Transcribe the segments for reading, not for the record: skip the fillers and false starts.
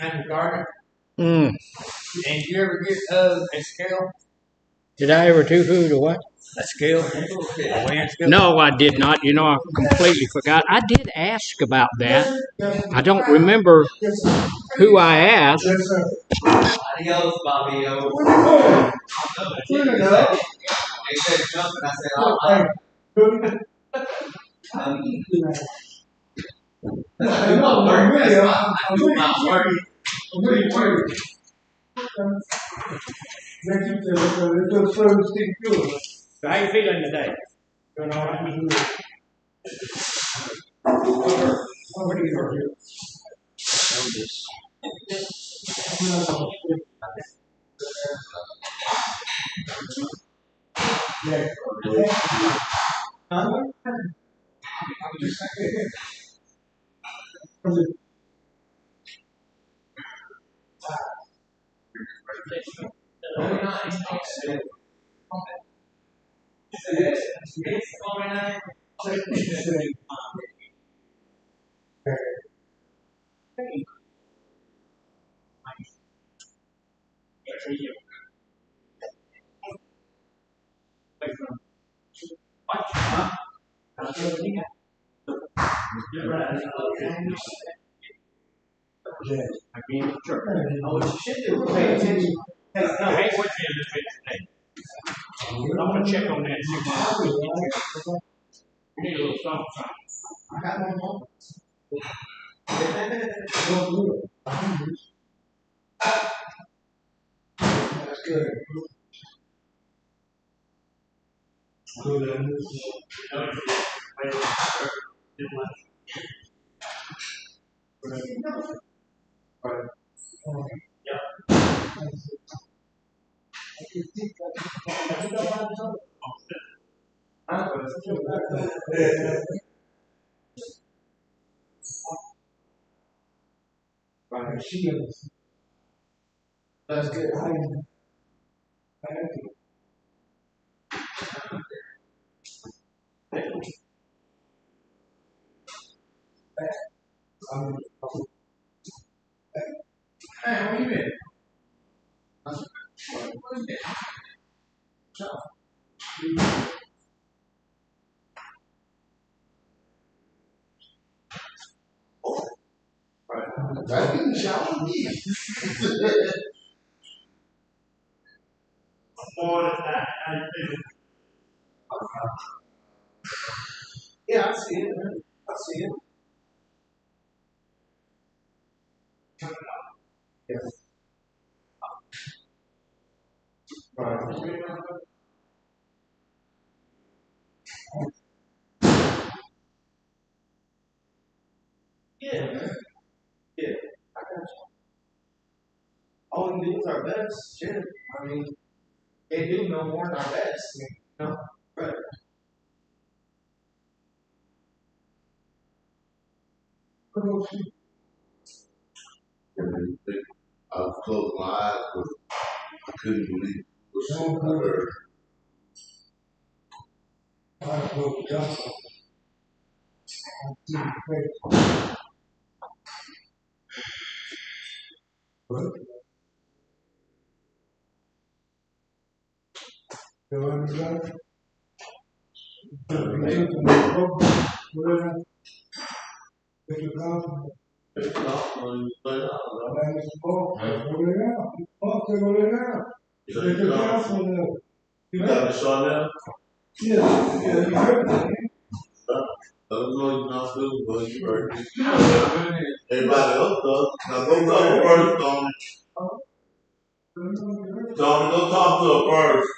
and the garden. Mm. And you ever get a scale? Did I ever do food or what? A scale? A weighing scale? No, I did not. You know, I completely forgot. I did ask about that. I don't remember who I asked. Adios, Bobby. Where you going? They said something. I said, I'm not working. I'm not working. Where you working? So how you feeling today? Doing all right? What do you hurt? Sure. Oh, what you should do is pay attention. Hey, no, hey, what's in this today? I'm gonna check on that. We need a little something. I got one more. That's good. That's good. Hey, how you been? That's in the shower for me. Yeah, I see it. I see it. Yeah. Right. Yeah, man. Yeah. I got you. All we do is our best. Sure. I mean, they do no more than our best. No. Right. I was closing my eyes, but I couldn't believe what I heard. It's not when you play out, right? You say you got the shot now? Let them know you're not feeling good, you hurt. Everybody else does. Now go talk to her first, Tony. Tony, go talk to her first.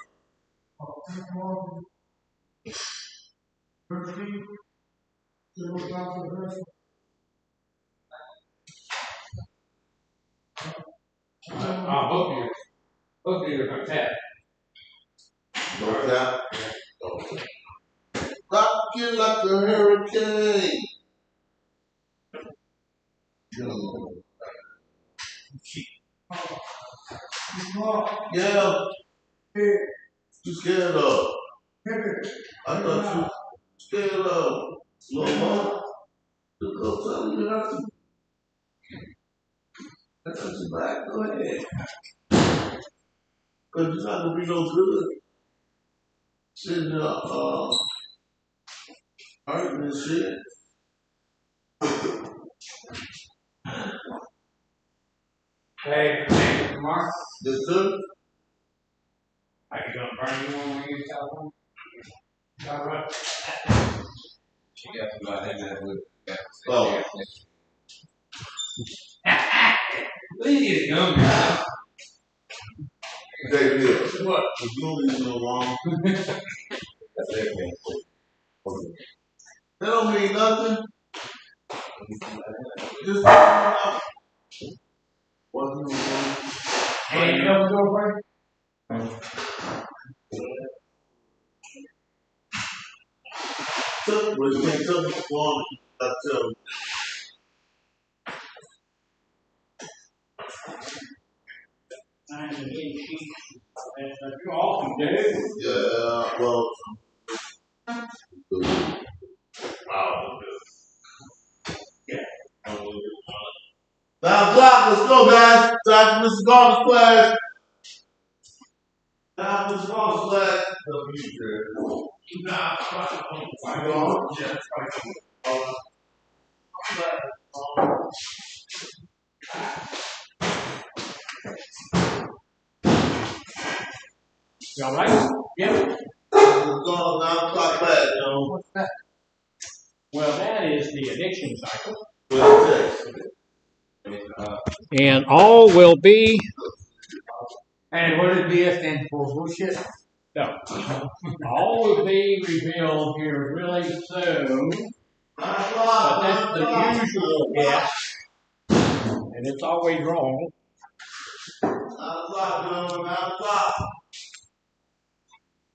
Both of you are gonna tap. No doubt. Rock you like a hurricane. Yeah. You scared of? I thought you scared of. Little more. Look up, tell you have to. That's not bad. Go ahead. Cause it's not gonna be no good. Sitting hurting and shit. Hey, tomorrow. Yes, sir. Are you gonna burn you one when you tell them? All right. She got to go ahead and with Oh. Leave it go now. Take this. What? The glue is no wrong. That's everything. That don't mean nothing. Just wasn't wrong. Hey, you know go for Took, but you can't tell me what's wrong. I tell you. You all can do. Yeah, well. Wow. Yeah. 9 o'clock, let's go, guys. Time for Mr. Garner's class. Time for Mr. Garner's class. Y'all right? Yep. Mr. Garner's 9 o'clock class, yo. What's that? Well, that is the addiction cycle. Well, And all will be. And what does BS stand for? Bullshit. No. All will be revealed here really soon. 9 But o'clock. that's the usual guess. And it's always wrong. 9 o'clock, yo. 9 o'clock.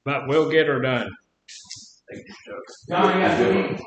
But we'll get her done. Johnny, got to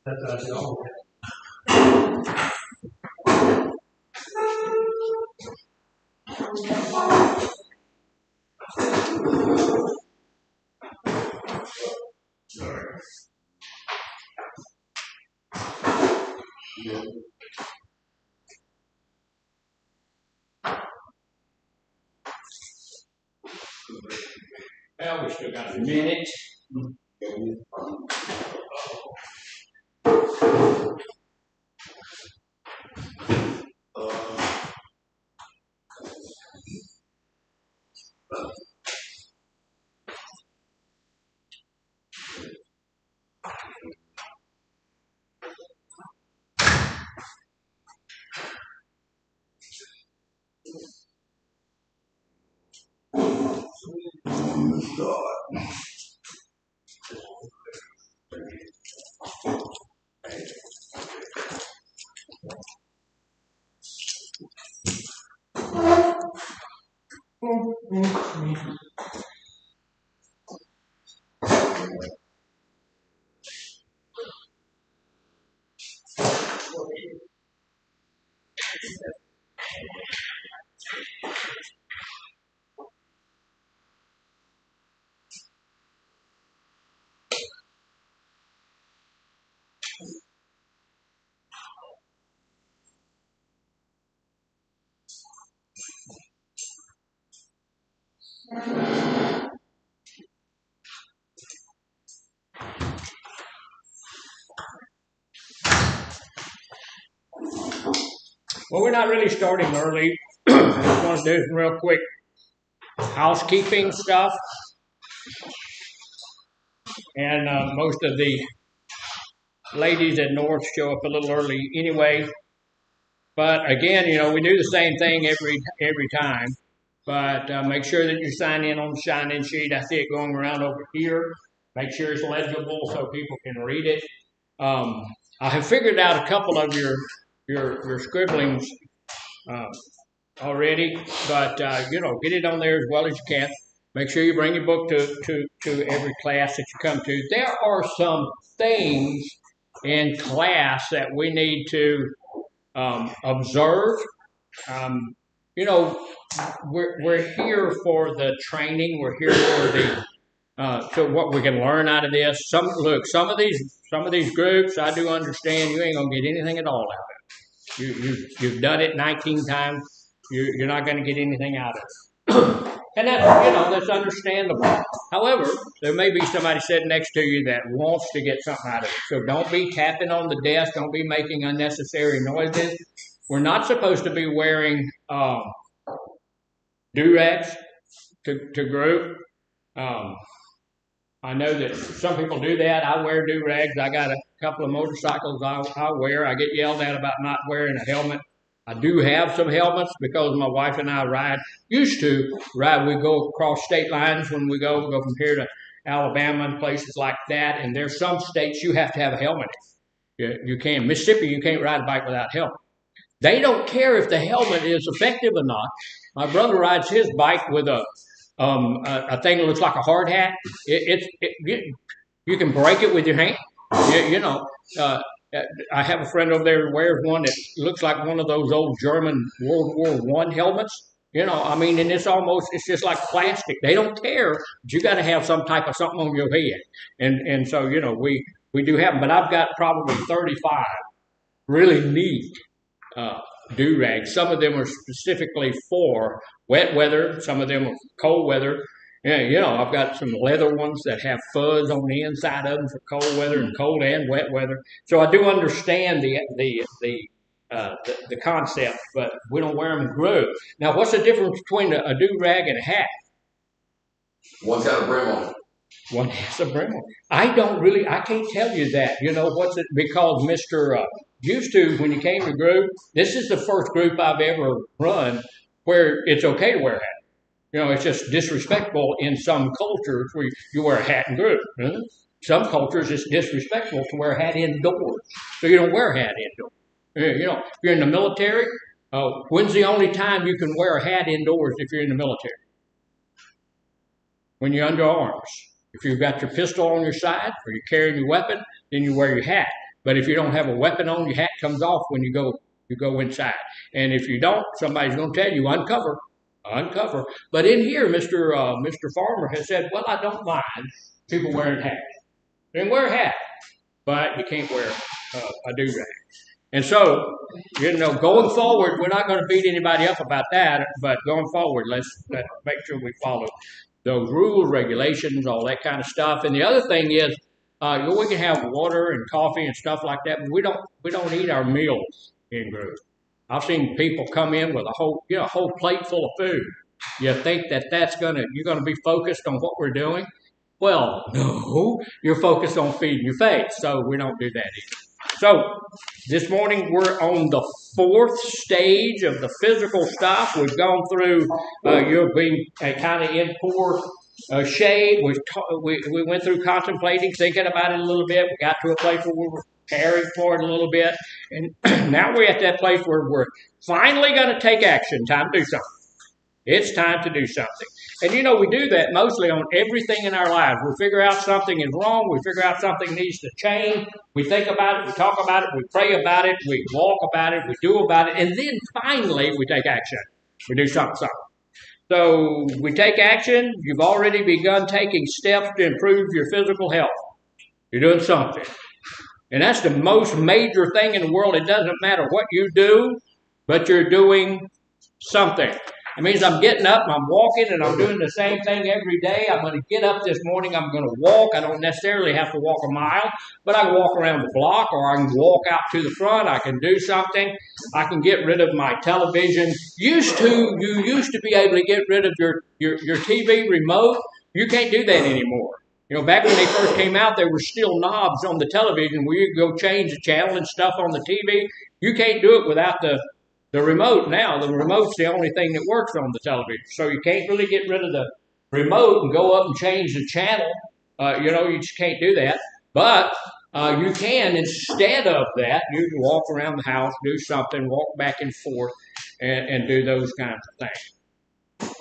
That's all. Well, we still got a minute. Well, we're not really starting early. I just want to do some real quick housekeeping stuff. And most of the ladies at North show up a little early anyway. But again, we do the same thing every time. But make sure that you sign in on the sign-in sheet. I see it going around over here. Make sure it's legible so people can read it. I have figured out a couple of your scribblings already, but get it on there as well as you can. Make sure you bring your book to every class that you come to. There are some things in class that we need to observe. Um, you know, we're here for the training. We're here for the so what we can learn out of this. Some of these groups, I do understand you ain't gonna get anything at all out of it. You've done it 19 times. You're not going to get anything out of it, and that's understandable. However, there may be somebody sitting next to you that wants to get something out of it. So don't be tapping on the desk. Don't be making unnecessary noises. We're not supposed to be wearing do-rags to group. I know that some people do that. I wear do-rags. I got a couple of motorcycles I wear. I get yelled at about not wearing a helmet. I do have some helmets because my wife and I used to ride. We go across state lines when we go from here to Alabama and places like that. And there's some states you have to have a helmet in. You can't. Mississippi, you can't ride a bike without a helmet. They don't care if the helmet is effective or not. My brother rides his bike with a thing that looks like a hard hat. You can break it with your hand. I have a friend over there who wears one that looks like one of those old German World War I helmets. And it's just like plastic. They don't care, but you got to have some type of something on your head. And so, we do have them, but I've got probably 35 really neat do-rags. Some of them are specifically for wet weather. Some of them are cold weather. I've got some leather ones that have fuzz on the inside of them for cold weather and cold and wet weather. So I do understand the concept, but we don't wear them in group. Now, what's the difference between a do-rag and a hat? One's got a brim on it. One has a brim on it. I can't tell you that. What's it? Because Mr. Used to, when you came to group, this is the first group I've ever run where it's okay to wear a hat. It's just disrespectful in some cultures where you wear a hat in group. Some cultures, it's disrespectful to wear a hat indoors. So you don't wear a hat indoors. If you're in the military, when's the only time you can wear a hat indoors if you're in the military? When you're under arms. If you've got your pistol on your side or you're carrying your weapon, then you wear your hat. But if you don't have a weapon on, your hat comes off when you go inside. And if you don't, somebody's going to tell you, uncover. But in here, Mr. Farmer has said, well, I don't mind people wearing hats. They can wear a hat, but you can't wear a do-rag. And so, going forward, we're not going to beat anybody up about that, but going forward, let's make sure we follow those rules, regulations, all that kind of stuff. And the other thing is, we can have water and coffee and stuff like that, but we don't eat our meals in group. I've seen people come in with a whole plate full of food. You think you're gonna be focused on what we're doing? Well, no, you're focused on feeding your face, so we don't do that either. So this morning we're on the fourth stage of the physical stuff. We've gone through. You'll be kind of in poor shape. We went through contemplating, thinking about it a little bit. We got to a place where we were caring for it a little bit, and now we're at that place where we're finally going to take action. Time to do something. It's time to do something. And we do that mostly on everything in our lives. We figure out something is wrong. We figure out something needs to change. We think about it. We talk about it. We pray about it. We walk about it. We do about it. And then finally, we take action. We do something. So we take action. You've already begun taking steps to improve your physical health. You're doing something. And that's the most major thing in the world. It doesn't matter what you do, but you're doing something. It means I'm getting up, I'm walking, and I'm doing the same thing every day. I'm going to get up this morning, I'm going to walk. I don't necessarily have to walk a mile, but I can walk around the block, or I can walk out to the front. I can do something. I can get rid of my television. You used to be able to get rid of your TV remote. You can't do that anymore. Back when they first came out, there were still knobs on the television where you could go change the channel and stuff on the TV. You can't do it without the remote now. The remote's the only thing that works on the television. So you can't really get rid of the remote and go up and change the channel. You just can't do that. But You can, instead of that, you can walk around the house, do something, walk back and forth, and do those kinds of things.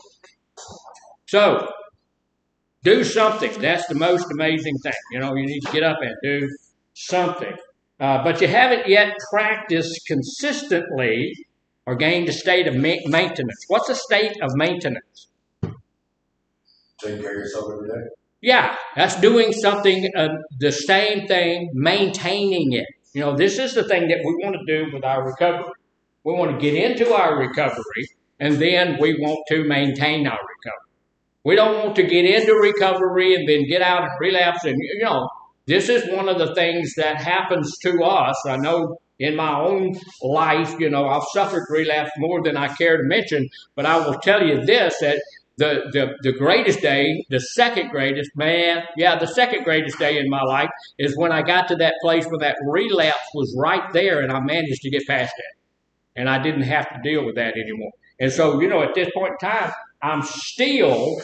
So, do something. That's the most amazing thing. You need to get up and do something. But you haven't yet practiced consistently or gained a state of maintenance. What's a state of maintenance? Take care of yourself every day. Yeah, that's doing something, the same thing, maintaining it. This is the thing that we want to do with our recovery. We want to get into our recovery, and then we want to maintain our recovery. We don't want to get into recovery and then get out and relapse. And, this is one of the things that happens to us. I know in my own life, I've suffered relapse more than I care to mention, but I will tell you this, that the greatest day, the second greatest day in my life is when I got to that place where that relapse was right there and I managed to get past it. And I didn't have to deal with that anymore. And so, at this point in time, I'm still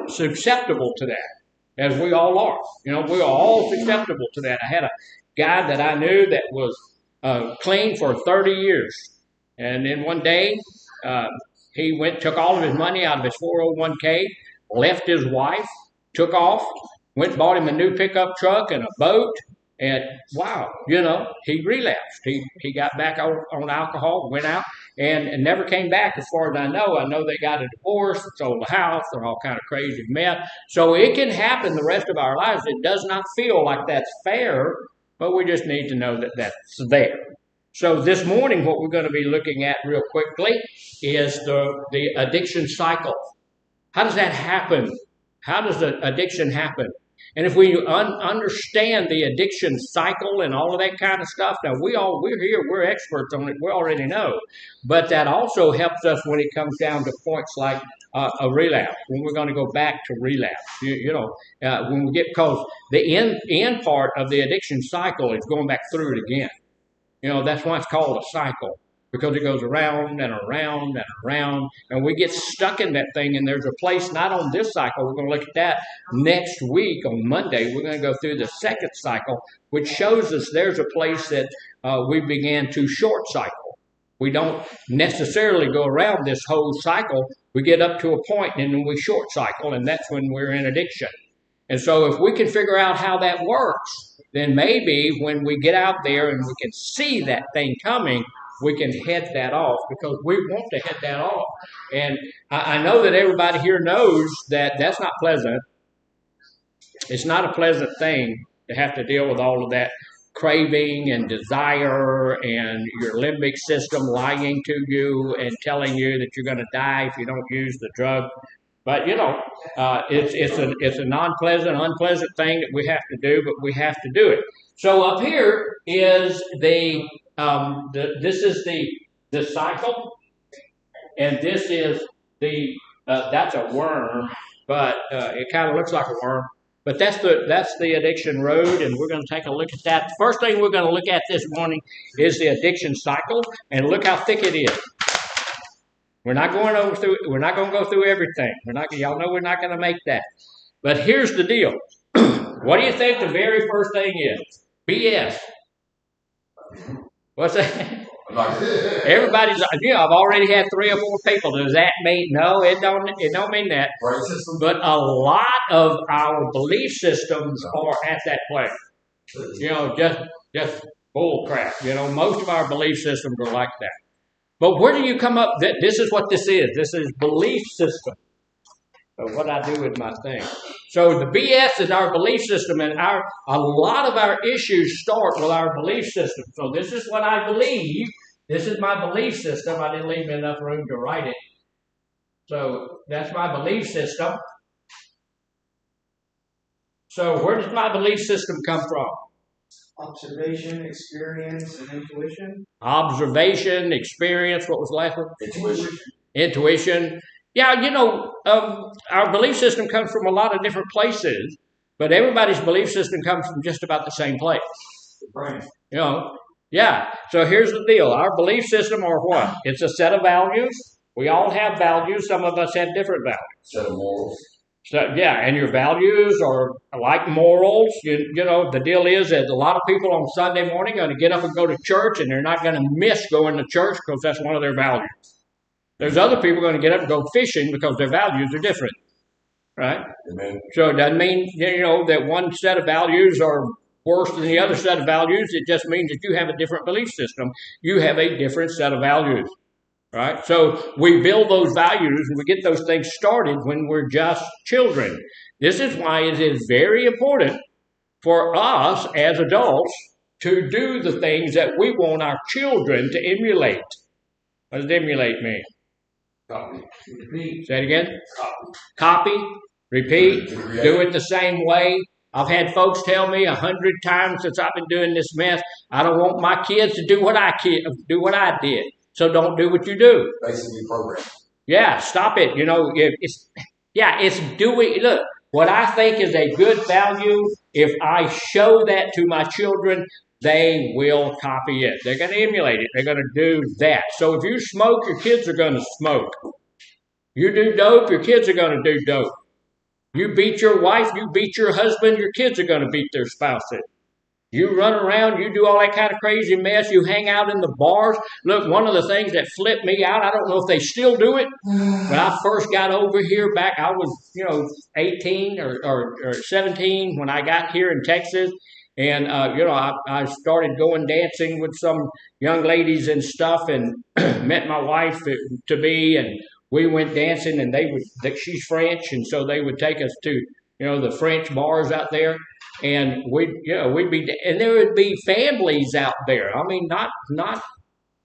susceptible to that, as we all are. We are all susceptible to that. I had a guy that I knew that was clean for 30 years. And then one day, he took all of his money out of his 401k, left his wife, took off, went and bought him a new pickup truck and a boat. And wow, he relapsed. He got back on alcohol, went out, and never came back as far as I know. I know they got a divorce, sold the house, they're all kind of crazy mess. So it can happen the rest of our lives. It does not feel like that's fair, but we just need to know that that's there. So this morning, what we're going to be looking at real quickly is the addiction cycle. How does that happen? How does the addiction happen? And if we understand the addiction cycle and all of that kind of stuff, now we're here, we're experts on it, we already know. But that also helps us when it comes down to points like a relapse, when we're going to go back to relapse. When we get, because the end part of the addiction cycle is going back through it again. That's why it's called a cycle, because it goes around and around and around, and we get stuck in that thing, and there's a place, not on this cycle, we're going to look at that next week on Monday, we're going to go through the second cycle, which shows us there's a place that we began to short cycle. We don't necessarily go around this whole cycle, we get up to a point and then we short cycle, and that's when we're in addiction. And so if we can figure out how that works, then maybe when we get out there and we can see that thing coming, we can head that off, because we want to head that off. And I know that everybody here knows that that's not pleasant. It's not a pleasant thing to have to deal with all of that craving and desire and your limbic system lying to you and telling you that you're going to die if you don't use the drug. But, it's a unpleasant thing that we have to do, but we have to do it. So up here is this is the cycle, and this is that's a worm, but it kind of looks like a worm. But that's the addiction road, and we're going to take a look at that. The first thing we're going to look at this morning is the addiction cycle, and look how thick it is. We're not going to go through everything. Y'all know we're not going to make that. But here's the deal. What do you think the very first thing is? BS. What's that? Everybody's, I've already had 3 or 4 people. Does that mean? No, it don't mean that. But a lot of our belief systems are at that place. Just bull crap. Most of our belief systems are like that. But where do you come up? This is what this is. This is belief system. So what I do with my thing. So the BS is our belief system, and a lot of our issues start with our belief system. So this is what I believe. This is my belief system. I didn't leave me enough room to write it. So that's my belief system. So where does my belief system come from? Observation, experience, and intuition. Observation, experience. What was the last one? Intuition. Intuition. Yeah, our belief system comes from a lot of different places, but everybody's belief system comes from just about the same place. Right. Yeah. So here's the deal. Our belief system are what? It's a set of values. We all have values. Some of us have different values. Set of morals. So yeah, and your values are like morals. You know, the deal is that a lot of people on Sunday morning are going to get up and go to church, and they're not going to miss going to church because that's one of their values. There's other people going to get up and go fishing because their values are different, right? Amen. So it doesn't mean that one set of values are worse than the other set of values. It just means that you have a different belief system. You have a different set of values. Right? So we build those values and we get those things started when we're just children. This is why it is very important for us as adults to do the things that we want our children to emulate. What does emulate mean? Copy. Say it again. Copy, repeat, do it the same way. I've had folks tell me 100 times since I've been doing this mess, I don't want my kids to do what I did. So don't do what you do. Basically programmed. Yeah, stop it. It's doing. Look, what I think is a good value, if I show that to my children, they will copy it. They're going to emulate it. They're going to do that. So if you smoke, your kids are going to smoke. You do dope, your kids are going to do dope. You beat your wife, you beat your husband, your kids are going to beat their spouses. You run around, you do all that kind of crazy mess, you hang out in the bars. Look, one of the things that flipped me out, I don't know if they still do it. When I first got over here I was, 18 or 17 when I got here in Texas. And, I started going dancing with some young ladies and stuff and met my wife to be, and we went dancing, and she's French, and so they would take us to, the French bars out there. And there would be families out there. I mean, not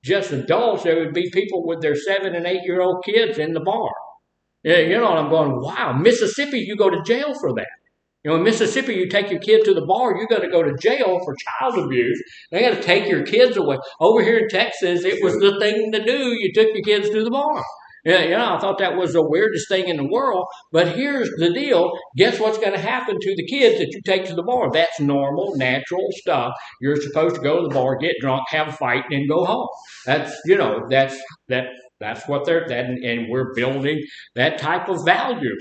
just adults. There would be people with their 7 and 8-year-old kids in the bar. And I'm going, wow, Mississippi, you go to jail for that. In Mississippi, you take your kid to the bar, you're going to go to jail for child abuse. They got to take your kids away. Over here in Texas, it was the thing to do. You took your kids to the bar. Yeah, I thought that was the weirdest thing in the world. But here's the deal. Guess what's going to happen to the kids that you take to the bar? That's normal, natural stuff. You're supposed to go to the bar, get drunk, have a fight, and go home. That's what and we're building that type of value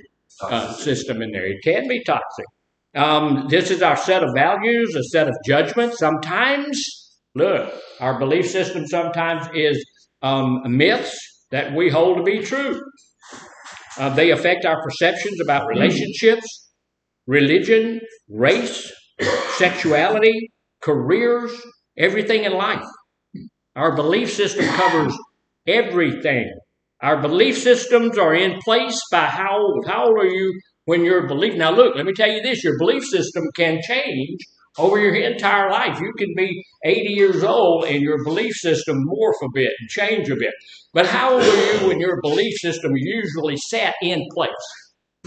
system in there. It can be toxic. This is our set of values, a set of judgments. Sometimes, look, our belief system sometimes is myths that we hold to be true. They affect our perceptions about relationships, religion, race, sexuality, careers, everything in life. Our belief system covers everything. Our belief systems are in place by how old? How old are you when you're believing? Now look, let me tell you this, your belief system can change over your entire life. You can be 80 years old and your belief system morph a bit and change a bit. But how old are you when your belief system usually set in place?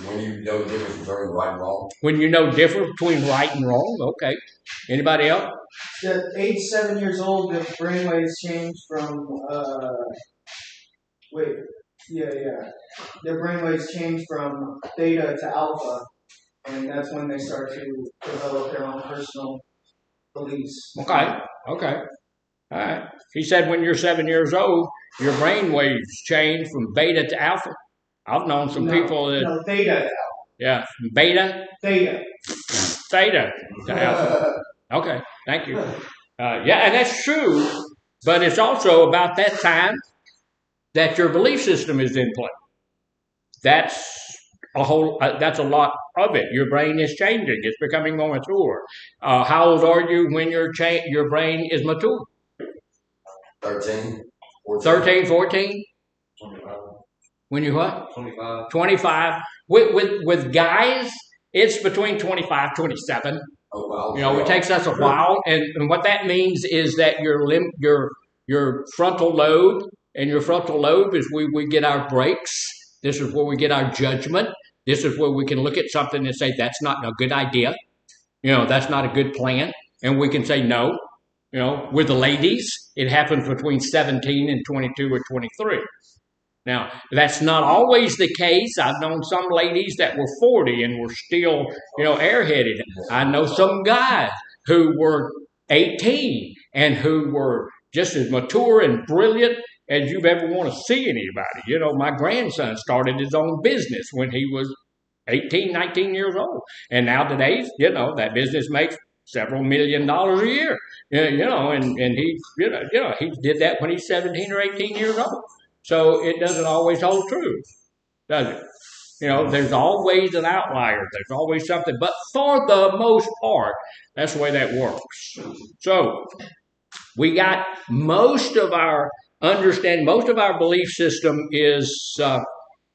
When you know the difference between right and wrong. When you know the difference between right and wrong, okay. Anybody else? At age 7 years old, the brainwaves change from their brainwaves change from theta to alpha, and that's when they start to develop their own personal beliefs. Okay. All right. He said when you're 7 years old, your brain waves change from beta to alpha. I've known some people that... No, theta to alpha. Yeah, beta? Theta to alpha. Okay, thank you. And that's true, but it's also about that time that your belief system is in place. That's a lot of it. Your brain is changing. It's becoming more mature. How old are you when your brain is mature? 13, 14. 13, 14? 25. When you what? 25. 25. With guys, it's between 25, 27. Oh, wow. It takes us a while. And what that means is that your frontal lobe, and your frontal lobe is where we get our breaks. This is where we get our judgment. This is where we can look at something and say, that's not a good idea. That's not a good plan. And we can say no. With the ladies, it happens between 17 and 22 or 23. Now, that's not always the case. I've known some ladies that were 40 and were still, airheaded. I know some guys who were 18 and who were just as mature and brilliant as you've ever want to see anybody. My grandson started his own business when he was 18, 19 years old. And now today, that business makes several $1 million a year. And he did that when he's 17 or 18 years old. So it doesn't always hold true, does it? There's always an outlier. There's always something. But for the most part, that's the way that works. So we got most of our understanding, most of our belief system is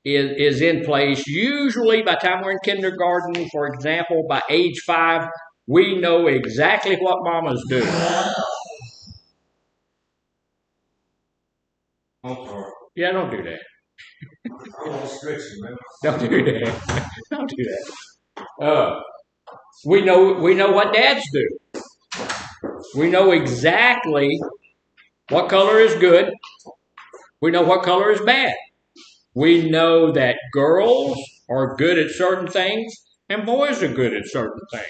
in place. Usually by the time we're in kindergarten, for example, by age 5, we know exactly what mama's doing. Yeah, don't do that. Don't do that. Don't do that. We know what dads do. We know exactly what color is good. We know what color is bad. We know that girls are good at certain things and boys are good at certain things.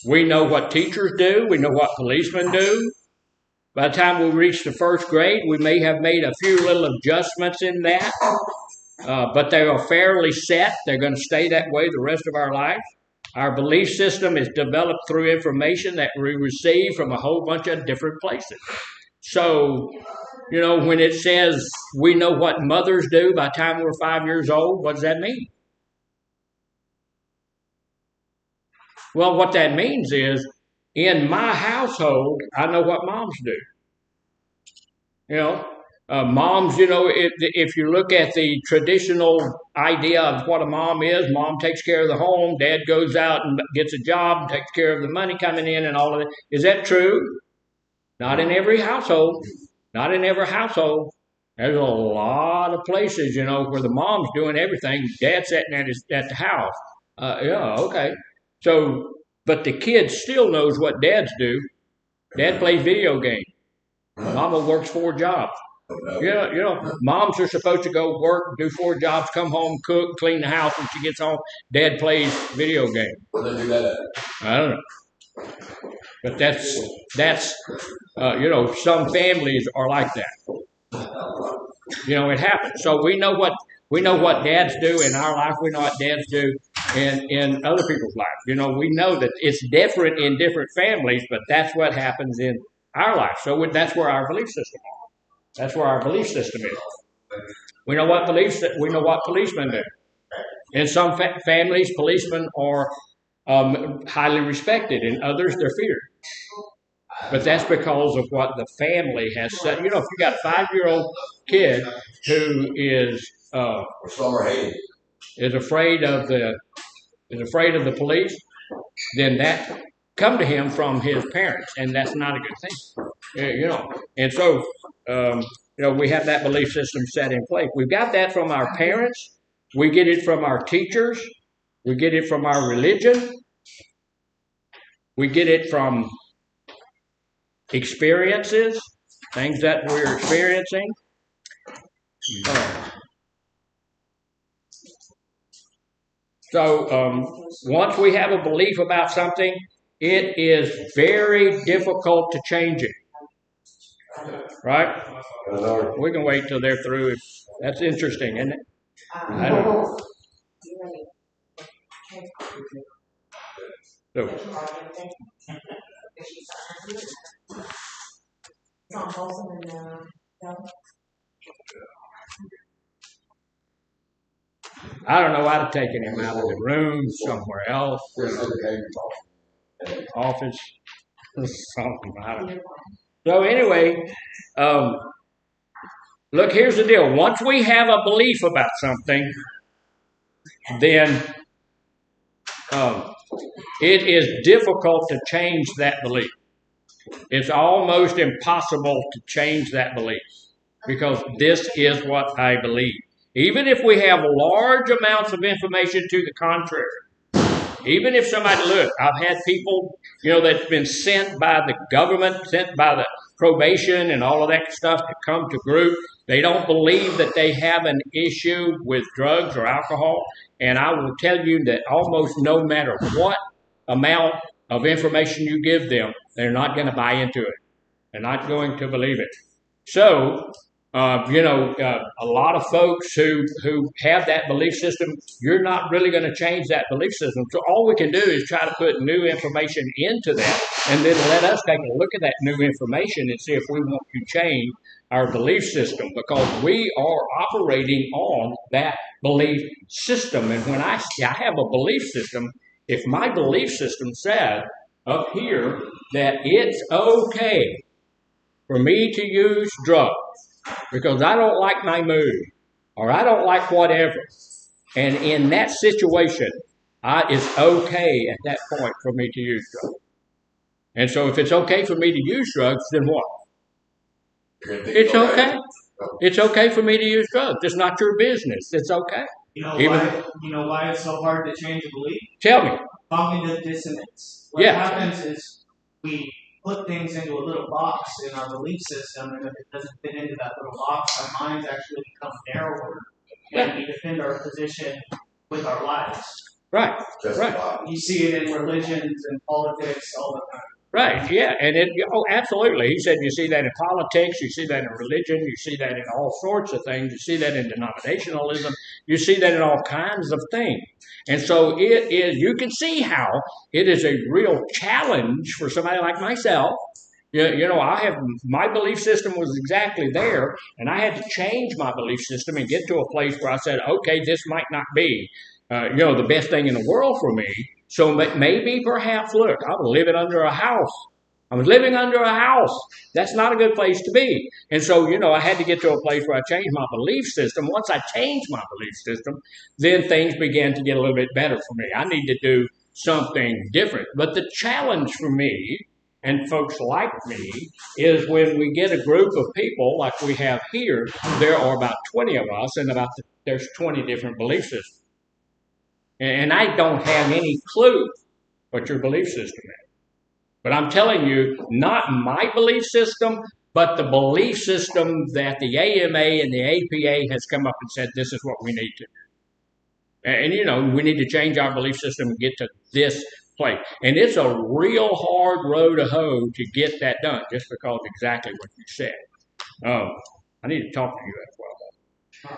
We know what teachers do. We know what policemen do. By the time we reach the first grade, we may have made a few little adjustments in that, but they are fairly set. They're going to stay that way the rest of our life. Our belief system is developed through information that we receive from a whole bunch of different places. So, when it says we know what mothers do by the time we're 5 years old, what does that mean? Well, what that means is, in my household, I know what moms do. Moms, if you look at the traditional idea of what a mom is, mom takes care of the home, dad goes out and gets a job, takes care of the money coming in and all of that. Is that true? Not in every household. Not in every household. There's a lot of places, where the mom's doing everything, dad's sitting at the house. Okay. So, but the kid still knows what dads do. Dad plays video games. Mama works 4 jobs. Moms are supposed to go work, do 4 jobs, come home, cook, clean the house when she gets home. Dad plays video games. What do they do that at? I don't know. But that's some families are like that. It happens. So we know what dads do in our life. We know what dads do in other people's life. We know that it's different in different families, but that's what happens in our life. So that's where our belief system is. That's where our belief system is. We know what policemen do. In some families, policemen are highly respected. In others, they're feared. But that's because of what the family has said. If you got a 5-year-old kid who is afraid of the police, then that come to him from his parents, and that's not a good thing. And so we have that belief system set in place. We've got that from our parents. We get it from our teachers. We get it from our religion. We get it from experiences, things that we're experiencing. So once we have a belief about something, it is very difficult to change it. Right? We can wait till they're through. That's interesting, isn't it? I don't know. So, I don't know. I'd have taken him out of the room somewhere else, office, something. I don't know. So anyway, look, here's the deal. Once we have a belief about something, then it is difficult to change that belief. It's almost impossible to change that belief because this is what I believe. Even if we have large amounts of information to the contrary, even if somebody, look, I've had people, that's been sent by the government, sent by the probation and all of that stuff to come to group. They don't believe that they have an issue with drugs or alcohol. And I will tell you that almost no matter what amount of information you give them, they're not going to buy into it. They're not going to believe it. So A lot of folks who have that belief system, you're not really going to change that belief system. So all we can do is try to put new information into that, and then let us take a look at that new information and see if we want to change our belief system, because we are operating on that belief system. And when I have a belief system, if my belief system says up here that it's okay for me to use drugs because I don't like my mood or I don't like whatever, and in that situation, it's okay at that point for me to use drugs. And so if it's okay for me to use drugs, then what? It's okay. It's okay for me to use drugs. It's not your business. It's okay. You know why it's so hard to change a belief? Tell me. Cognitive dissonance. What happens is we put things into a little box in our belief system, and if it doesn't fit into that little box, our minds actually become narrower, and we defend our position with our lives. Right. Right. You see it in religions and politics all the time. Right, yeah, and absolutely. He said you see that in politics, you see that in religion, you see that in all sorts of things, you see that in denominationalism, you see that in all kinds of things. And so it is, you can see how it is a real challenge for somebody like myself. I have, my belief system was exactly there, and I had to change my belief system and get to a place where I said, okay, this might not be, the best thing in the world for me. So maybe, perhaps, look, I was living under a house. That's not a good place to be. And so, I had to get to a place where I changed my belief system. Once I changed my belief system, then things began to get a little bit better for me. I need to do something different. But the challenge for me and folks like me is when we get a group of people like we have here, there are about 20 of us, and there's 20 different belief systems. And I don't have any clue what your belief system is. But I'm telling you, not my belief system, but the belief system that the AMA and the APA has come up and said, this is what we need to do. And, we need to change our belief system and get to this place. And it's a real hard row to hoe to get that done, just because exactly what you said. I need to talk to you as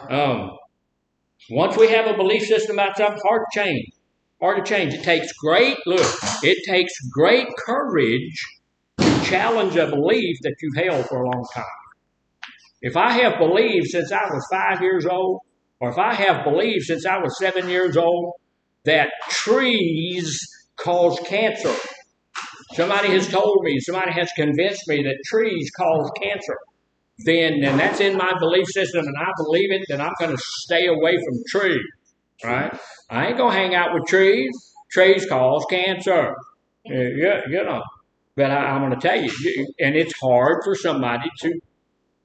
well. Once we have a belief system about something, hard to change. It takes great courage to challenge a belief that you've held for a long time. If I have believed since I was 5 years old, or if I have believed since I was 7 years old that trees cause cancer, somebody has told me, somebody has convinced me that trees cause cancer, then that's in my belief system and I believe it, then I'm going to stay away from trees, right? I ain't going to hang out with trees. Trees cause cancer, But I'm going to tell you, and it's hard for somebody to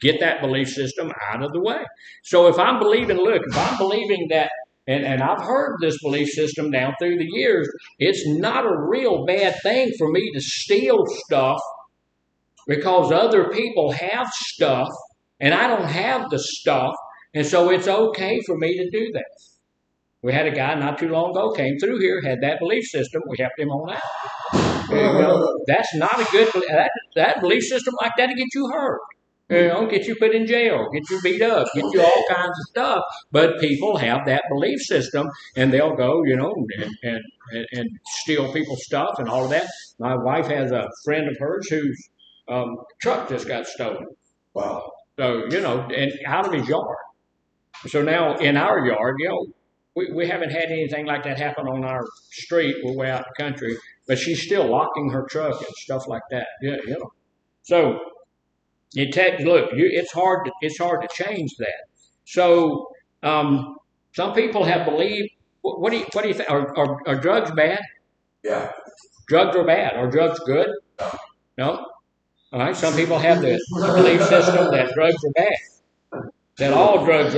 get that belief system out of the way. So if I'm believing that, and I've heard this belief system down through the years, it's not a real bad thing for me to steal stuff because other people have stuff and I don't have the stuff, and so it's okay for me to do that. We had a guy not too long ago came through here, had that belief system. We helped him on out. That's not a good that belief system like that to get you hurt. Get you put in jail, get you beat up, get you all kinds of stuff. But people have that belief system, and they'll go, and steal people's stuff and all of that. My wife has a friend of hers whose truck just got stolen. Wow. So, and out of his yard. So now in our yard, we haven't had anything like that happen on our street. We're way out in the country, but she's still locking her truck and stuff like that. So it's hard to change that. So some people have believed. What do you think? Are drugs bad? Yeah. Drugs are bad. Are drugs good? No. All right. Some people have the belief system that drugs are bad. That all drugs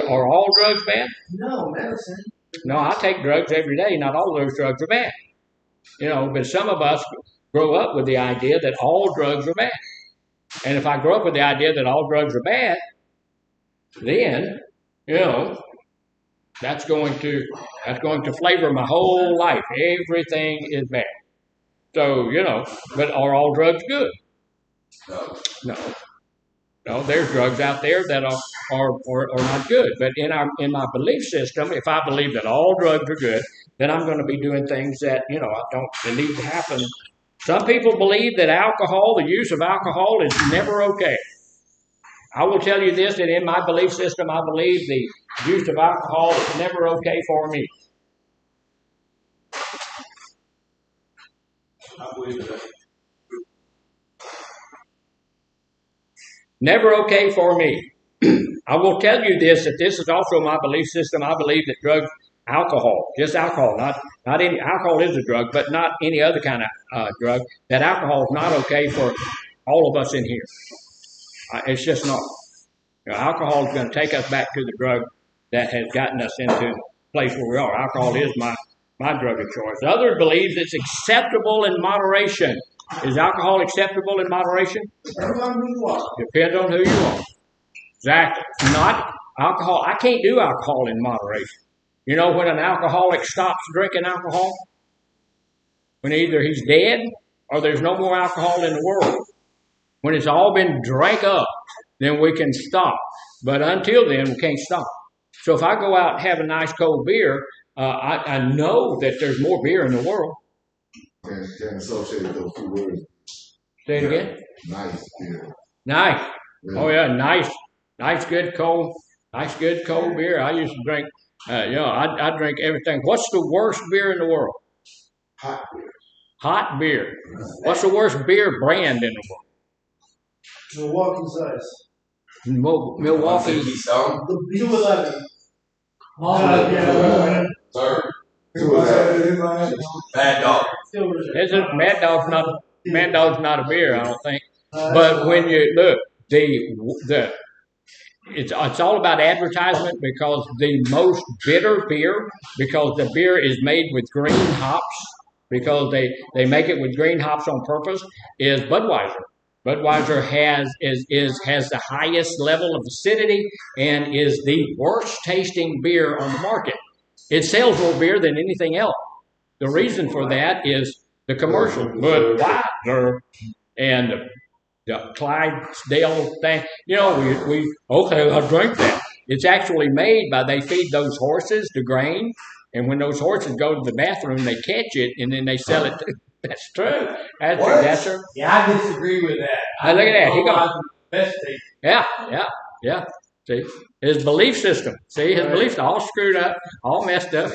bad? No, medicine. No, I take drugs every day. Not all those drugs are bad. But some of us grow up with the idea that all drugs are bad. And if I grow up with the idea that all drugs are bad, then, that's going to flavor my whole life. Everything is bad. So, but are all drugs good? No. No. No, there's drugs out there that are not good. But in my belief system, if I believe that all drugs are good, then I'm going to be doing things that I don't believe to happen. Some people believe that alcohol, the use of alcohol, is never okay. I will tell you this: that in my belief system, I believe the use of alcohol is never okay for me. I believe that. Never okay for me. I will tell you this, that this is also my belief system. I believe that drugs, alcohol, just alcohol, not any, alcohol is a drug, but not any other kind of drug, that alcohol is not okay for all of us in here. It's just not. Alcohol is going to take us back to the drug that has gotten us into the place where we are. Alcohol is my drug of choice. Others believe it's acceptable in moderation. Is alcohol acceptable in moderation? Depends on who you are. Exactly. Not alcohol. I can't do alcohol in moderation. You know when an alcoholic stops drinking alcohol? When either he's dead or there's no more alcohol in the world. When it's all been drank up, then we can stop. But until then, we can't stop. So if I go out and have a nice cold beer, I know that there's more beer in the world. Can associate those two words. Say it again. Nice beer. Nice. Yeah. Oh yeah, nice, good cold beer. I used to drink. I drink everything. What's the worst beer in the world? Hot beer. Hot beer. What's the worst beer brand in the world? Milwaukee size. Milwaukee. The B11. Third. Bad Dog. Mad Dog's not a beer, I don't think. But when you look, it's all about advertisement, because the most bitter beer, because the beer is made with green hops, because they make it with green hops on purpose, is Budweiser. Budweiser has the highest level of acidity and is the worst tasting beer on the market. It sells more beer than anything else. The reason for that is the commercial. Budweiser and the Clydesdale thing. I'll drink that. It's actually made they feed those horses the grain, and when those horses go to the bathroom, they catch it, and then they sell it. That's true. That's true. Yeah, I disagree with that. Look at that. He got best taste. Yeah. See, his belief system. See, his beliefs all screwed up, all messed up.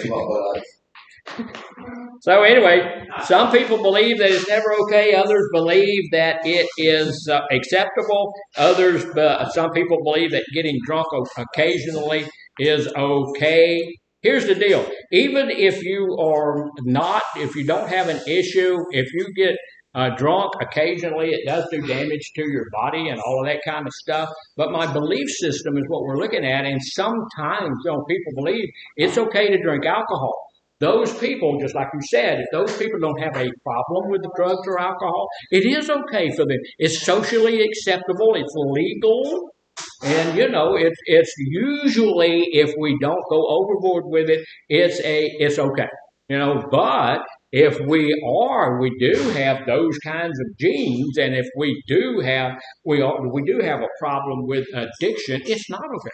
So anyway, some people believe that it's never okay. Others believe that it is acceptable. Some people believe that getting drunk occasionally is okay. Here's the deal. Even if you don't have an issue, if you get drunk occasionally, it does do damage to your body and all of that kind of stuff. But my belief system is what we're looking at. And sometimes people believe it's okay to drink alcohol. Those people, just like you said, if those people don't have a problem with the drugs or alcohol, it is okay for them. It's socially acceptable. It's legal. And it's usually, if we don't go overboard with it, it's okay. But if we do have those kinds of genes, and if we do have a problem with addiction, it's not okay.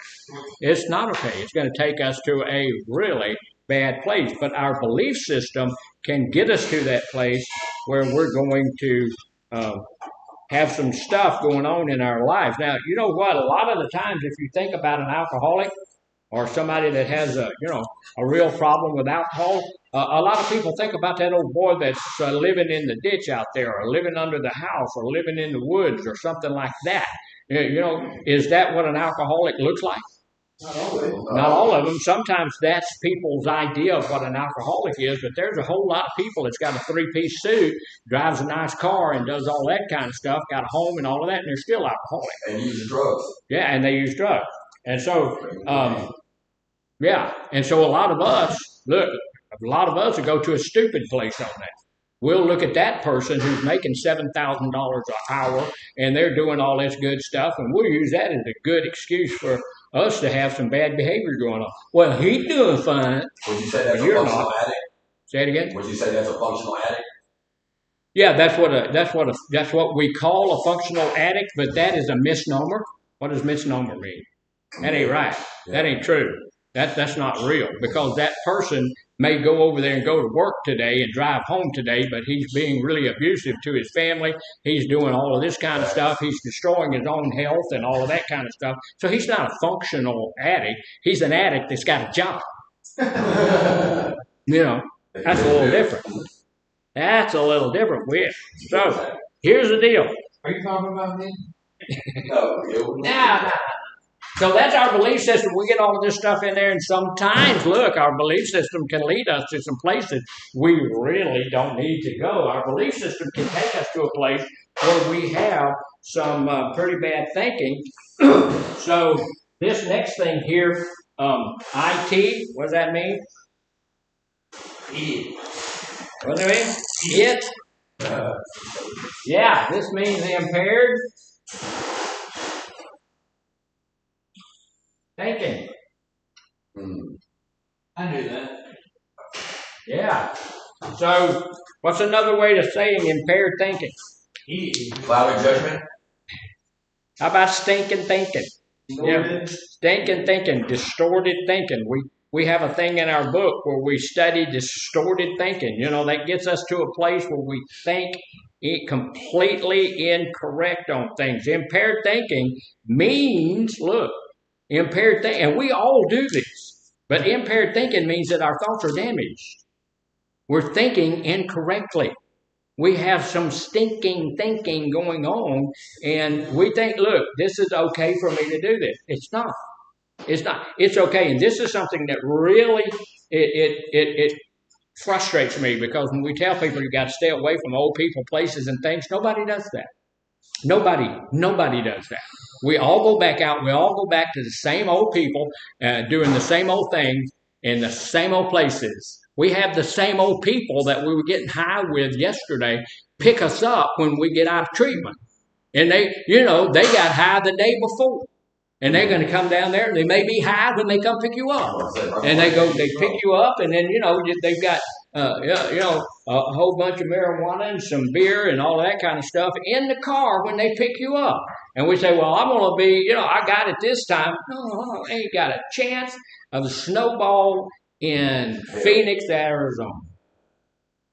It's not okay. It's going to take us to a really bad place. But our belief system can get us to that place where we're going to have some stuff going on in our lives. Now, you know what? A lot of the times, if you think about an alcoholic or somebody that has a real problem with alcohol, a lot of people think about that old boy that's living in the ditch out there, or living under the house, or living in the woods, or something like that. Is that what an alcoholic looks like? Not all of them. Sometimes that's people's idea of what an alcoholic is, but there's a whole lot of people that's got a three-piece suit, drives a nice car, and does all that kind of stuff, got a home and all of that, and they're still alcoholic. And use drugs. Yeah, and they use drugs. And so, and so a lot of us will go to a stupid place on that. We'll look at that person who's making $7,000 an hour, and they're doing all this good stuff, and we'll use that as a good excuse for us to have some bad behavior going on. Well, he's doing fine. Would you say that's a functional addict? Say it again. Would you say that's a functional addict? Yeah, that's what we call a functional addict, but that is a misnomer. What does misnomer mean? That ain't right. That ain't true. That's not real, because that person may go over there and go to work today and drive home today, but he's being really abusive to his family. He's doing all of this kind of stuff. He's destroying his own health and all of that kind of stuff. So he's not a functional addict. He's an addict that's got a job. You know, that's a little different. That's a little different. So here's the deal. Are you talking about me? Nah. So that's our belief system. We get all of this stuff in there, and sometimes, look, our belief system can lead us to some places we really don't need to go. Our belief system can take us to a place where we have some pretty bad thinking. So this next thing here, IT, what does that mean? What does it mean? Yeah, this means impaired thinking. I knew that. Yeah. So, what's another way of saying impaired thinking? Clouded judgment. How about stinking thinking? Yeah. Stinking thinking, distorted thinking. We have a thing in our book where we study distorted thinking. You know, that gets us to a place where we think completely incorrect on things. Impaired thinking means, look, impaired thinking, and we all do this, but impaired thinking means that our thoughts are damaged. We're thinking incorrectly. We have some stinking thinking going on, and we think, look, this is okay for me to do this. It's not. It's not. It's okay, and this is something that really it frustrates me, because when we tell people you got to stay away from old people, places, and things, nobody does that. Nobody does that. We all go back out. We all go back to the same old people, doing the same old things in the same old places. We have the same old people that we were getting high with yesterday pick us up when we get out of treatment. And they got high the day before. And they're going to come down there, and they may be high when they come pick you up. And they pick you up, and then, they've got, a whole bunch of marijuana and some beer and all that kind of stuff in the car when they pick you up. And we say, well, I'm going to be, I got it this time. No, I ain't got a chance of a snowball in Phoenix, Arizona.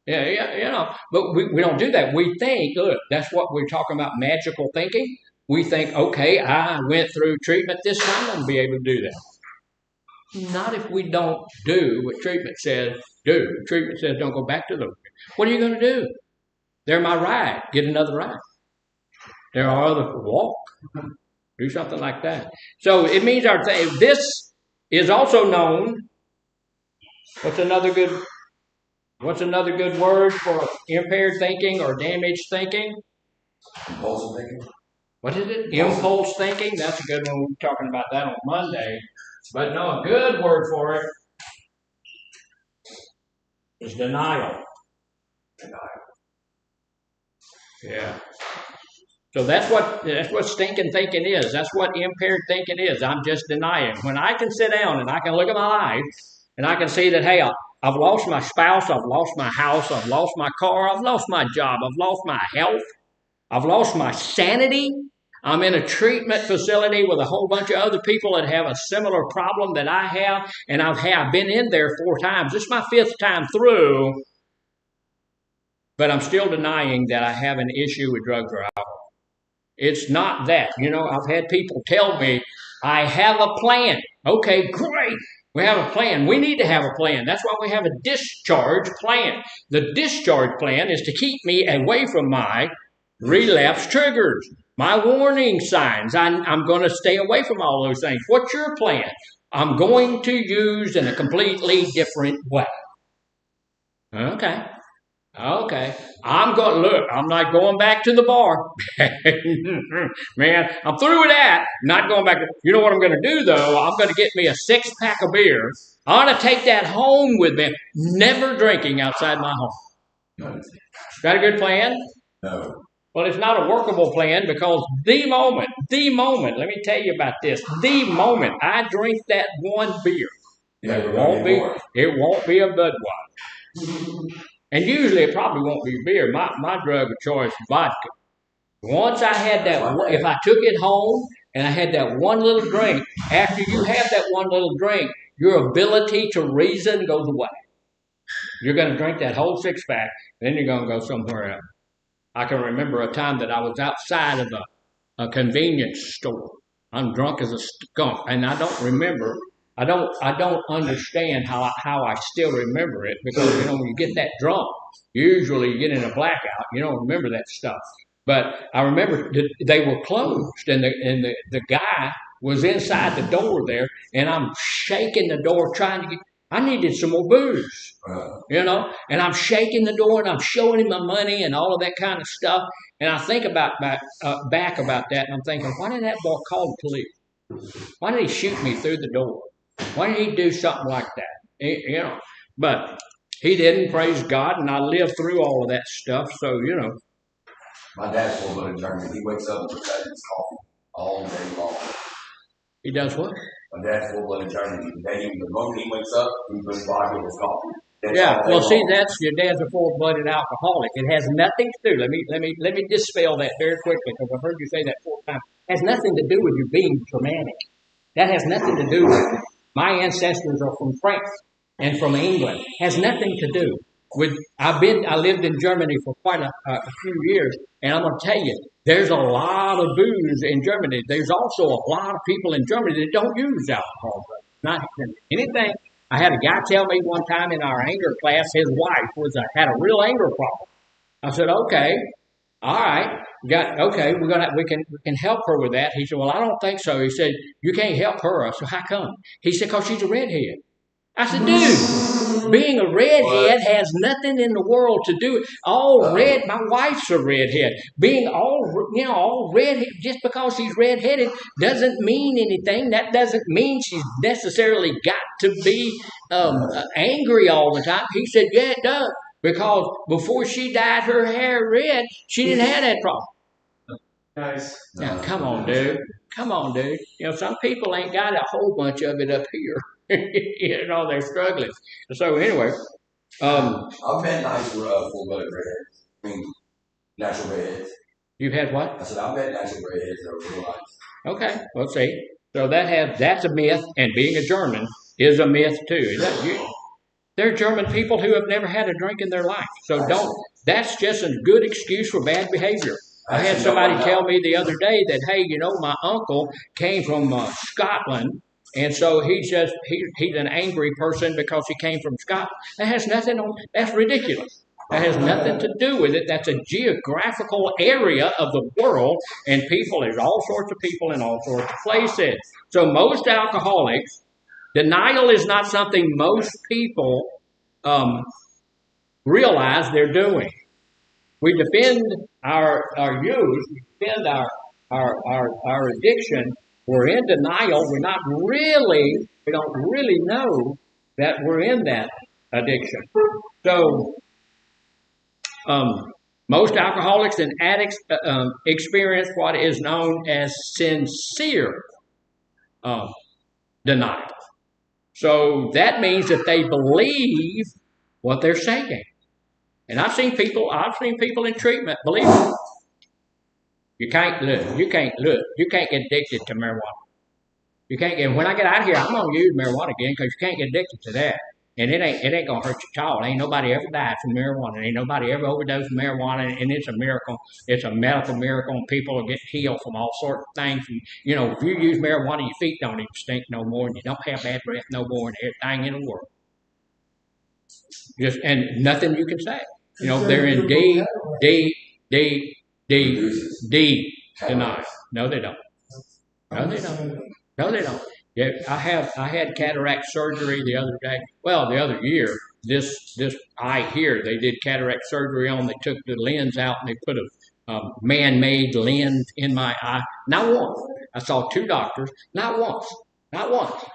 Yeah, but we don't do that. We think, look, that's what we're talking about, magical thinking. We think, okay, I went through treatment this time, I'm going to be able to do that. Not if we don't do what treatment says do. Treatment says don't go back to those. What are you going to do? They're my ride. Get another ride. There are others to walk. Do something like that. So it means this is also known. What's another good word for impaired thinking or damaged thinking? Compulsive thinking. What is it? Impulse thinking? That's a good one. We were talking about that on Monday. But no, a good word for it is denial. Yeah. So that's what stinking thinking is. That's what impaired thinking is. I'm just denying. When I can sit down and I can look at my life and I can see that, hey, I've lost my spouse, I've lost my house, I've lost my car, I've lost my job, I've lost my health, I've lost my sanity. I'm in a treatment facility with a whole bunch of other people that have a similar problem that I have, and I've been in there 4 times. This is my 5th time through, but I'm still denying that I have an issue with drugs or alcohol. It's not that. I've had people tell me, I have a plan. Okay, great. We have a plan. We need to have a plan. That's why we have a discharge plan. The discharge plan is to keep me away from my relapse triggers, my warning signs. I'm going to stay away from all those things. What's your plan? I'm going to use in a completely different way. Okay. I'm not going back to the bar. Man, I'm through with that. Not going back. You know what I'm going to do, though? I'm going to get me a 6-pack of beer. I want to take that home with me. Never drinking outside my home. Is that a good plan? No. Well, it's not a workable plan, because the moment, let me tell you about this, the moment I drink that one beer, it won't be a Budweiser. And usually it probably won't be beer. My drug of choice is vodka. Once I had that, if I took it home and I had that one little drink. After you have that one little drink, your ability to reason goes away. You're going to drink that whole six-pack, then you're going to go somewhere else. I can remember a time that I was outside of a convenience store. I'm drunk as a skunk, and I don't remember. I don't understand how I still remember it, because when you get that drunk, usually you get in a blackout. You don't remember that stuff. But I remember they were closed, and the guy was inside the door there, and I'm shaking the door trying to get. I needed some more booze, and I'm shaking the door, and I'm showing him my money and all of that kind of stuff. And I think back about that, and I'm thinking, why didn't that boy call the police? Why did he shoot me through the door? Why did he do something like that? But he didn't, praise God, and I lived through all of that stuff. So, My dad's full-blooded German. He wakes up and has his coffee all day long. He does what? My dad's full-blooded German. The moment he wakes up, he puts vodka in his coffee. Yeah, well, see, that's your dad's a full-blooded alcoholic. It has nothing to do. Let me dispel that very quickly, because I've heard you say that 4 times. It has nothing to do with you being Germanic. That has nothing to do with it. My ancestors are from France and from England. It has nothing to do with. I lived in Germany for quite a few years, and I'm going to tell you, there's a lot of booze in Germany. There's also a lot of people in Germany that don't use alcohol. Not anything. I had a guy tell me one time in our anger class, his wife had a real anger problem. I said, okay, all right, we can help her with that. He said, well, I don't think so. He said, you can't help her. I said, how come? He said, because she's a redhead. I said, dude, being a redhead has nothing in the world to do. My wife's a redhead. Being all redhead, just because she's redheaded doesn't mean anything. That doesn't mean she's necessarily got to be angry all the time. He said, yeah, it does. Because before she dyed her hair red, she didn't have that problem. Nice. Now, come on, dude. Some people ain't got a whole bunch of it up here. They're struggling. So anyway, I've met nice full-blooded redheads. I mean, natural redheads. You've had what? I said I've met natural redheads that are real nice. Okay, well, see, so that's a myth, and being a German is a myth too. There are German people who have never had a drink in their life, so that's just a good excuse for bad behavior. I had somebody tell me the other day that, hey, my uncle came from Scotland, and so he's an angry person because he came from Scotland. That's ridiculous. That has nothing to do with it. That's a geographical area of the world, and there's all sorts of people in all sorts of places. So most alcoholics, denial is not something most people realize they're doing. We defend our use, we defend our addiction. We're in denial. We don't really know that we're in that addiction. So, most alcoholics and addicts experience what is known as sincere denial. So that means that they believe what they're saying. And I've seen people in treatment believe it. You can't get addicted to marijuana. You can't get. When I get out of here, I'm gonna use marijuana again, because you can't get addicted to that. And it ain't gonna hurt you at all. Ain't nobody ever died from marijuana. Ain't nobody ever overdosed from marijuana, and it's a miracle. It's a medical miracle, and people are getting healed from all sorts of things. And, if you use marijuana, your feet don't even stink no more, and you don't have bad breath no more, and everything in the world. And nothing you can say. They're in D denial. No, they don't. No, they don't. Yeah, I had cataract surgery the other day. Well, the other year, this eye here, they did cataract surgery on. They took the lens out and they put a man-made lens in my eye. Not once. I saw 2 doctors. Not once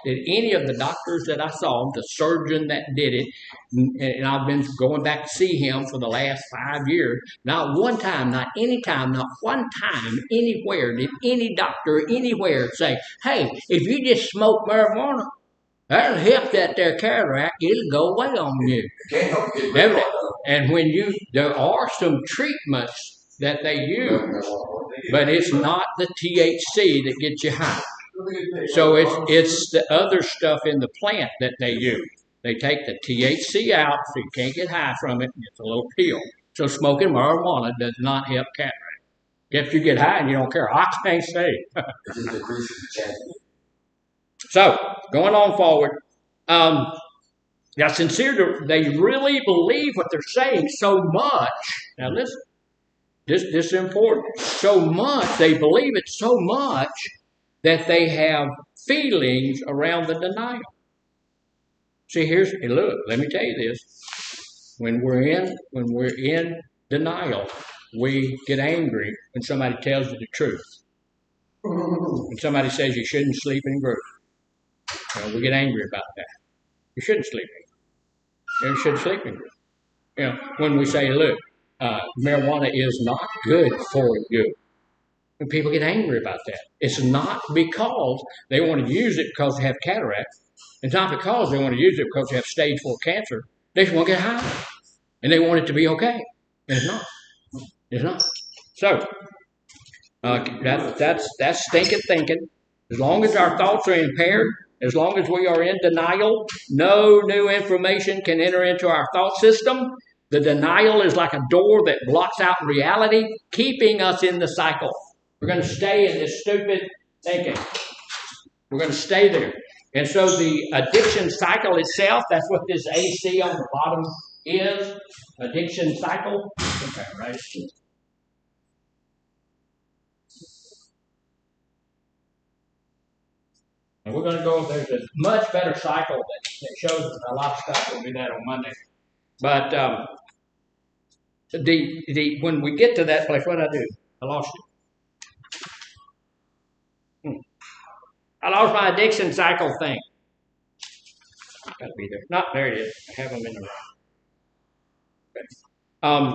did any of the doctors that I saw, the surgeon that did it, and I've been going back to see him for the last 5 years, not one time, not any time, not one time anywhere did any doctor anywhere say, hey, if you just smoke marijuana, that'll help that there cataract. It'll go away on you. And when there are some treatments that they use. but it's not the THC that gets you high. So it's the other stuff in the plant that they use. They take the THC out so you can't get high from it. It's a little pill. So smoking marijuana does not help cataract. If you get high and you don't care, I can't say. So going on forward, now sincere, they really believe what they're saying so much. Now listen, this is important. So much, they believe it so much that they have feelings around the denial. See, look, let me tell you this. When we're in denial, we get angry when somebody tells you the truth. When somebody says you shouldn't sleep in groups, we get angry about that. You shouldn't sleep in groups. You should sleep in groups. When we say, look, marijuana is not good for you. And people get angry about that. It's not because they want to use it because they have cataracts. It's not because they want to use it because they have stage 4 cancer. They just want to get high. And they want it to be okay. And it's not. It's not. So, that's stinking thinking. As long as our thoughts are impaired, as long as we are in denial, no new information can enter into our thought system. The denial is like a door that blocks out reality, keeping us in the cycle. We're going to stay in this stupid thinking. We're going to stay there. And so the addiction cycle itself, that's what this AC on the bottom is. Addiction cycle. Okay, right. And we're going to go, there's a much better cycle that shows us a lot of stuff. We'll do that on Monday. But when we get to that place, what did I do? I lost it. I lost my addiction cycle thing. Got to be there. Not there it is. I have them in the room. Okay.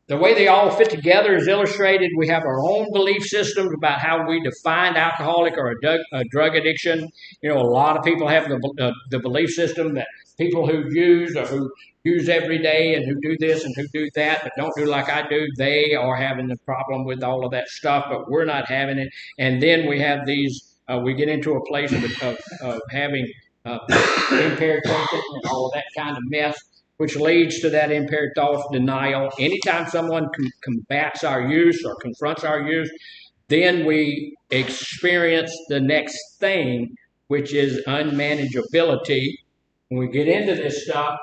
The way they all fit together is illustrated. We have our own belief systems about how we define alcoholic or a drug addiction. A lot of people have the belief system that people who use or who use every day and who do this and who do that but don't do like I do, they are having the problem with all of that stuff, but we're not having it. And then we have these, we get into a place of having impaired thinking and all of that kind of mess, which leads to that impaired thought denial. Anytime someone combats our use or confronts our use, then we experience the next thing, which is unmanageability. When we get into this stuff,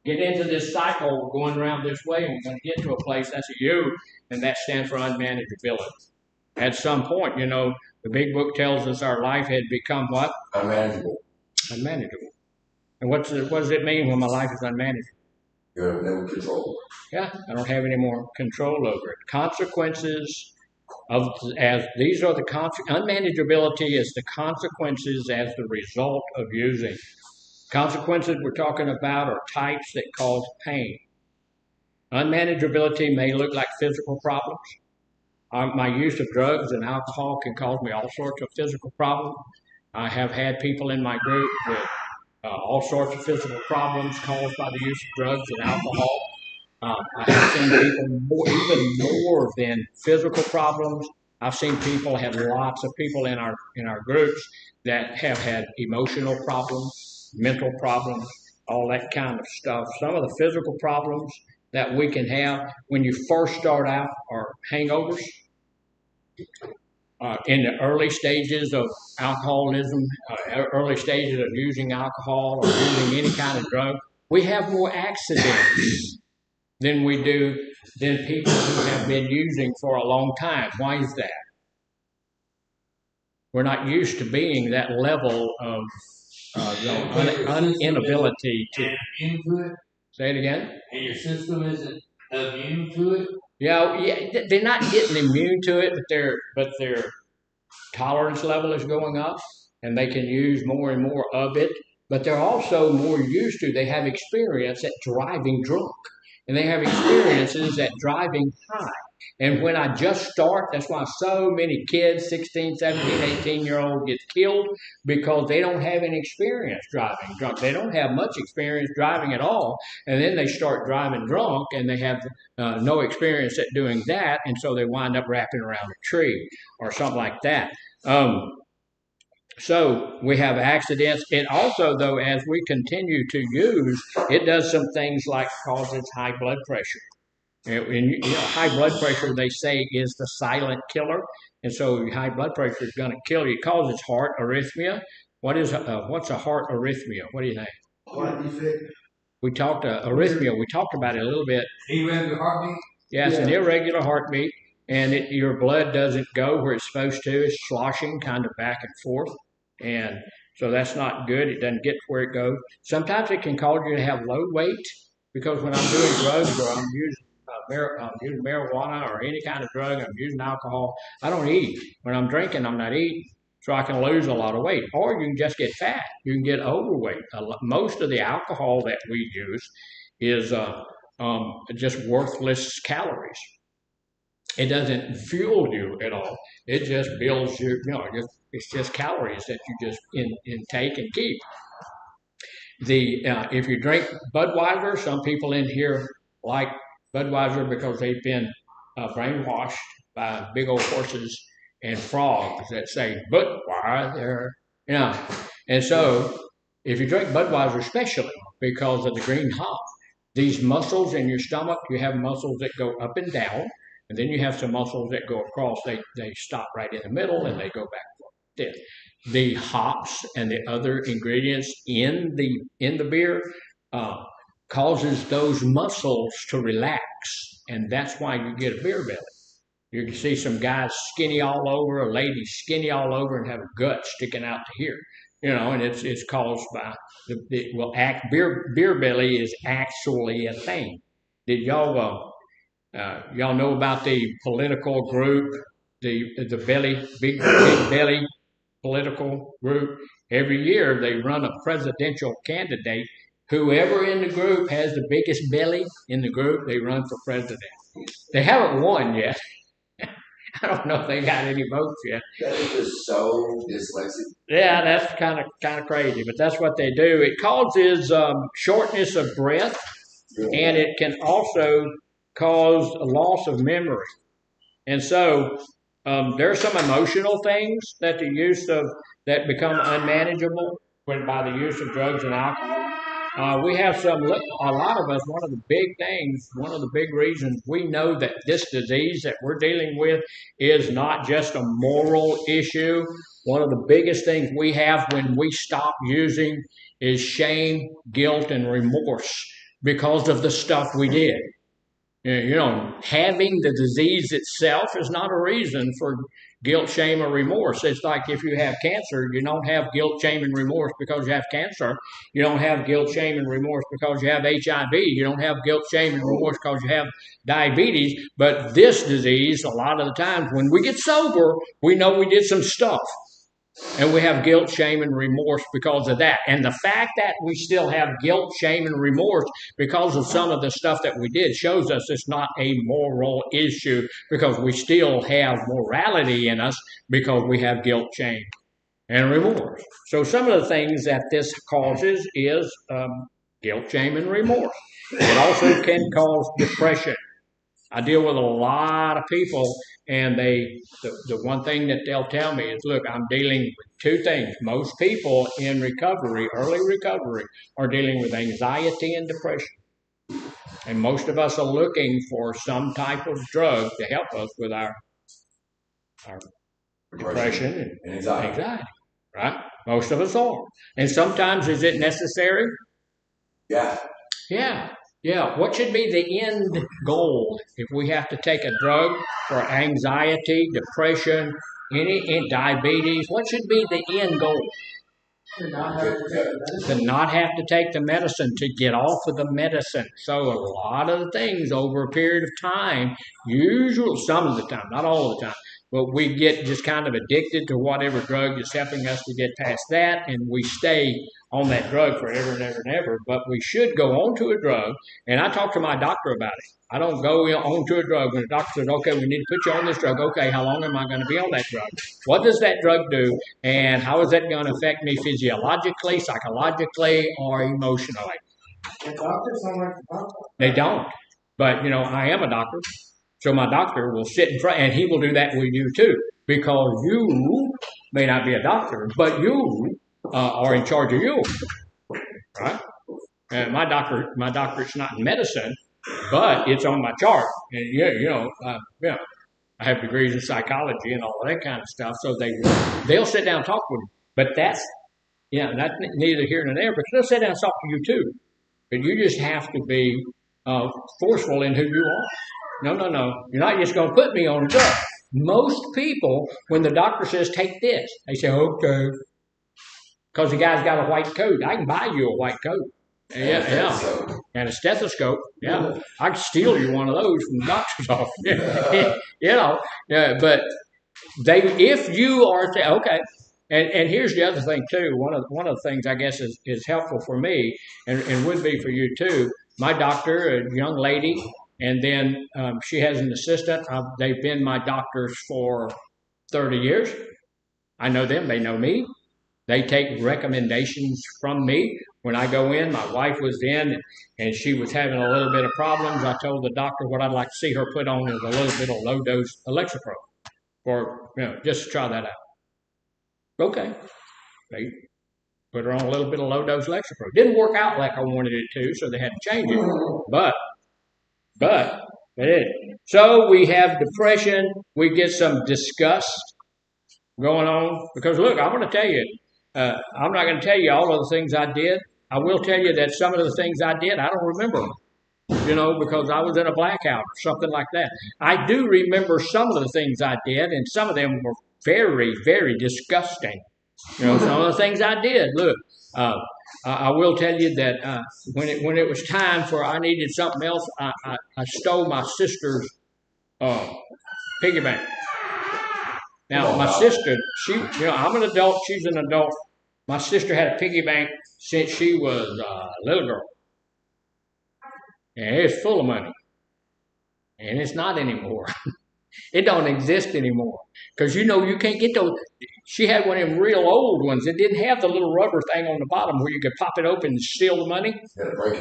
get into this cycle, we're going around this way, and we're going to get to a place that's a U, and that stands for unmanageability. At some point, the big book tells us our life had become what? Unmanageable. Unmanageable. And what does it mean when my life is unmanageable? You have no control. Yeah, I don't have any more control over it. Consequences unmanageability is the consequences as the result of using. Consequences we're talking about are types that cause pain. Unmanageability may look like physical problems. My use of drugs and alcohol can cause me all sorts of physical problems. I have had people in my group with all sorts of physical problems caused by the use of drugs and alcohol. I have seen people even more than physical problems. I've seen people, have lots of people in our groups that have had emotional problems, mental problems, all that kind of stuff. Some of the physical problems that we can have when you first start out are hangovers. In the early stages of alcoholism, early stages of using alcohol or using any kind of drug, we have more accidents than people who have been using for a long time. Why is that? We're not used to being that level of inability to. Immune to it? Say it again? And your system isn't immune to it? Yeah, they're not getting immune to it, but their tolerance level is going up, and they can use more and more of it. But they're also more used to. They have experience at driving drunk, and they have experiences at driving high, And when I just start, that's why so many kids, 16, 17, 18-year-old, get killed because they don't have any experience driving drunk. They don't have much experience driving at all. And then they start driving drunk and they have no experience at doing that. And so they wind up wrapping around a tree or something like that. So we have accidents. It also, though, as we continue to use, it does some things like causes high blood pressure. And high blood pressure, they say, is the silent killer. And so high blood pressure is going to kill you. It causes heart arrhythmia. What's a heart arrhythmia? What do you think? Heart defect. We talked arrhythmia. We talked about it a little bit. Irregular heartbeat? Yeah, it's an irregular heartbeat, and your blood doesn't go where it's supposed to. It's sloshing kind of back and forth, and so that's not good. It doesn't get where it goes. Sometimes it can cause you to have low weight because when I'm doing drugs or I'm using marijuana or any kind of drug, I'm using alcohol, I don't eat. When I'm drinking, I'm not eating. So I can lose a lot of weight. Or you can just get fat. You can get overweight. Most of the alcohol that we use is just worthless calories. It doesn't fuel you at all. It just builds you, it's just calories that you just intake and keep. If you drink Budweiser, some people in here like Budweiser because they've been brainwashed by big old horses and frogs that say Budweiser, And so, if you drink Budweiser, especially because of the green hop, these muscles in your stomach, you have muscles that go up and down, and then you have some muscles that go across. They stop right in the middle and they go back. The hops and the other ingredients in the beer causes those muscles to relax, and that's why you get a beer belly. You can see some guys skinny all over, a lady skinny all over, and have a gut sticking out to here. And it's caused by beer belly is actually a thing. Did y'all know about the political group, the big belly political group? Every year they run a presidential candidate. Whoever in the group has the biggest belly in the group, they run for president. They haven't won yet. I don't know if they got any votes yet. That is just so dyslexic. Yeah, that's kind of crazy, but that's what they do. It causes shortness of breath, and it can also cause a loss of memory. And so there are some emotional things that that become unmanageable by the use of drugs and alcohol. We have a lot of us, one of the big reasons we know that this disease that we're dealing with is not just a moral issue. One of the biggest things we have when we stop using is shame, guilt, and remorse because of the stuff we did. Having the disease itself is not a reason for guilt, shame, or remorse. It's like if you have cancer, you don't have guilt, shame, and remorse because you have cancer. You don't have guilt, shame, and remorse because you have HIV. You don't have guilt, shame, and remorse because you have diabetes. But this disease, a lot of the times when we get sober, we know we did some stuff. And we have guilt, shame, and remorse because of that. And the fact that we still have guilt, shame, and remorse because of some of the stuff that we did shows us it's not a moral issue because we still have morality in us because we have guilt, shame, and remorse. So some of the things that this causes is guilt, shame, and remorse. It also can cause depression. I deal with a lot of people, and the one thing that they'll tell me is, look, I'm dealing with two things. Most people in recovery, early recovery, are dealing with anxiety and depression. And most of us are looking for some type of drug to help us with our depression and anxiety. Right? Most of us are. And sometimes is it necessary? Yeah. What should be the end goal if we have to take a drug for anxiety, depression, any diabetes? What should be the end goal? To not have to take the medicine, to get off of the medicine. So a lot of the things over a period of time, usually some of the time, not all the time, but we get just kind of addicted to whatever drug is helping us to get past that, and we stay on that drug forever and ever and ever. But we should go on to a drug, and I talk to my doctor about it. I don't go on to a drug when the doctor says, okay, we need to put you on this drug. Okay, how long am I going to be on that drug? What does that drug do, and how is that going to affect me physiologically, psychologically, or emotionally? The doctors don't like the doctor. They don't. But, I am a doctor. So my doctor will sit in front, and he will do that with you too, because you may not be a doctor, but you are in charge of you, right? And my doctorate's not in medicine, but it's on my chart. And I have degrees in psychology and all of that kind of stuff. So they'll sit down and talk with me. But that's neither here nor there. But they'll sit down and talk to you too. But you just have to be forceful in who you are. No. You're not just going to put me on a drug. Most people, when the doctor says, take this, they say, okay. Because the guy's got a white coat. I can buy you a white coat. Yeah. And a stethoscope. Yeah. I can steal you one of those from the doctor's office. But if you are, okay. And here's the other thing too. One of the things I guess is helpful for me and would be for you too. My doctor, a young lady, and then she has an assistant. They've been my doctors for 30 years. I know them. They know me. They take recommendations from me. When I go in, my wife was in, and she was having a little bit of problems. I told the doctor what I'd like to see her put on is a little bit of low-dose Lexapro, or just to try that out. Okay. They put her on a little bit of low-dose Lexapro. Didn't work out like I wanted it to, so they had to change it. But they did. So we have depression. We get some disgust going on. Because, look, I'm going to tell you, I'm not going to tell you all of the things I did. I will tell you that some of the things I did, I don't remember them. Because I was in a blackout or something like that. I do remember some of the things I did, and some of them were very, very disgusting. Some of the things I did. Look, I will tell you that when it was time for I needed something else, I stole my sister's piggy bank. Now, my sister, I'm an adult, she's an adult. My sister had a piggy bank since she was a little girl. And it's full of money. And it's not anymore. It don't exist anymore. Because you can't get those. She had one of them real old ones. It didn't have the little rubber thing on the bottom where you could pop it open and steal the money.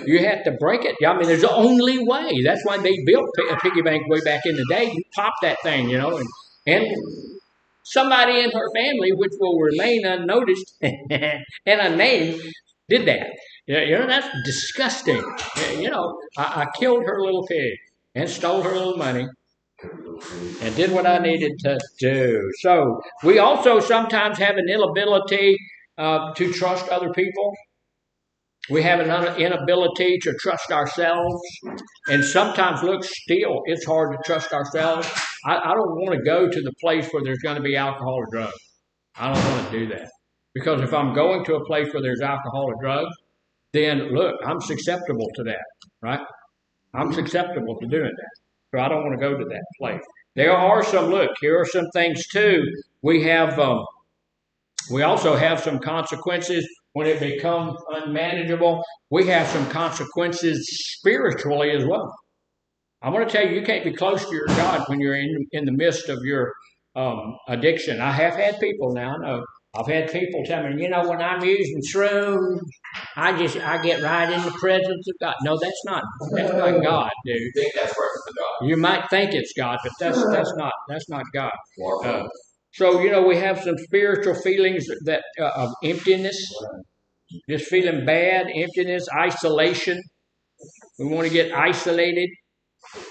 You had to break it. I mean, there's the only way. That's why they built a piggy bank way back in the day. You pop that thing, and somebody in her family, which will remain unnoticed and unnamed, did that. That's disgusting. I killed her little pig and stole her little money and did what I needed to do. So we also sometimes have an inability to trust other people. We have an inability to trust ourselves. And sometimes, look, still, it's hard to trust ourselves. I don't want to go to the place where there's going to be alcohol or drugs. I don't want to do that. Because if I'm going to a place where there's alcohol or drugs, then, look, I'm susceptible to that, right? I'm susceptible to doing that. So I don't want to go to that place. There are here are some things too. We also have some consequences when it becomes unmanageable. We have some consequences spiritually as well. I want to tell you can't be close to your God when you're in the midst of your addiction. I have had people now, I know. I've had people tell me, when I'm using shrooms, I get right in the presence of God. No, that's not God, dude. You think that's presence of God? You might think it's God, but that's not God. So we have some spiritual feelings that of emptiness, just feeling bad, emptiness, isolation. We want to get isolated.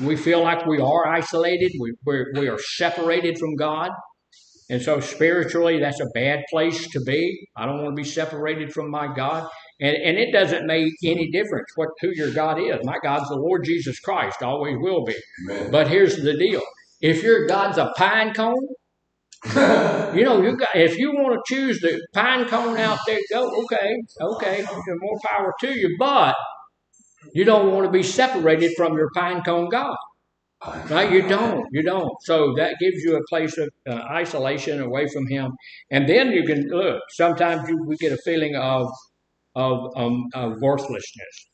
We feel like we are isolated. We are separated from God. And so spiritually, that's a bad place to be. I don't want to be separated from my God. And it doesn't make any difference who your God is. My God's the Lord Jesus Christ, always will be. Amen. But here's the deal. If your God's a pine cone, if you want to choose the pine cone out there, go, okay, more power to you. But you don't want to be separated from your pine cone God. Right? You don't. So that gives you a place of isolation away from him, and then you can look. Sometimes we get a feeling of worthlessness.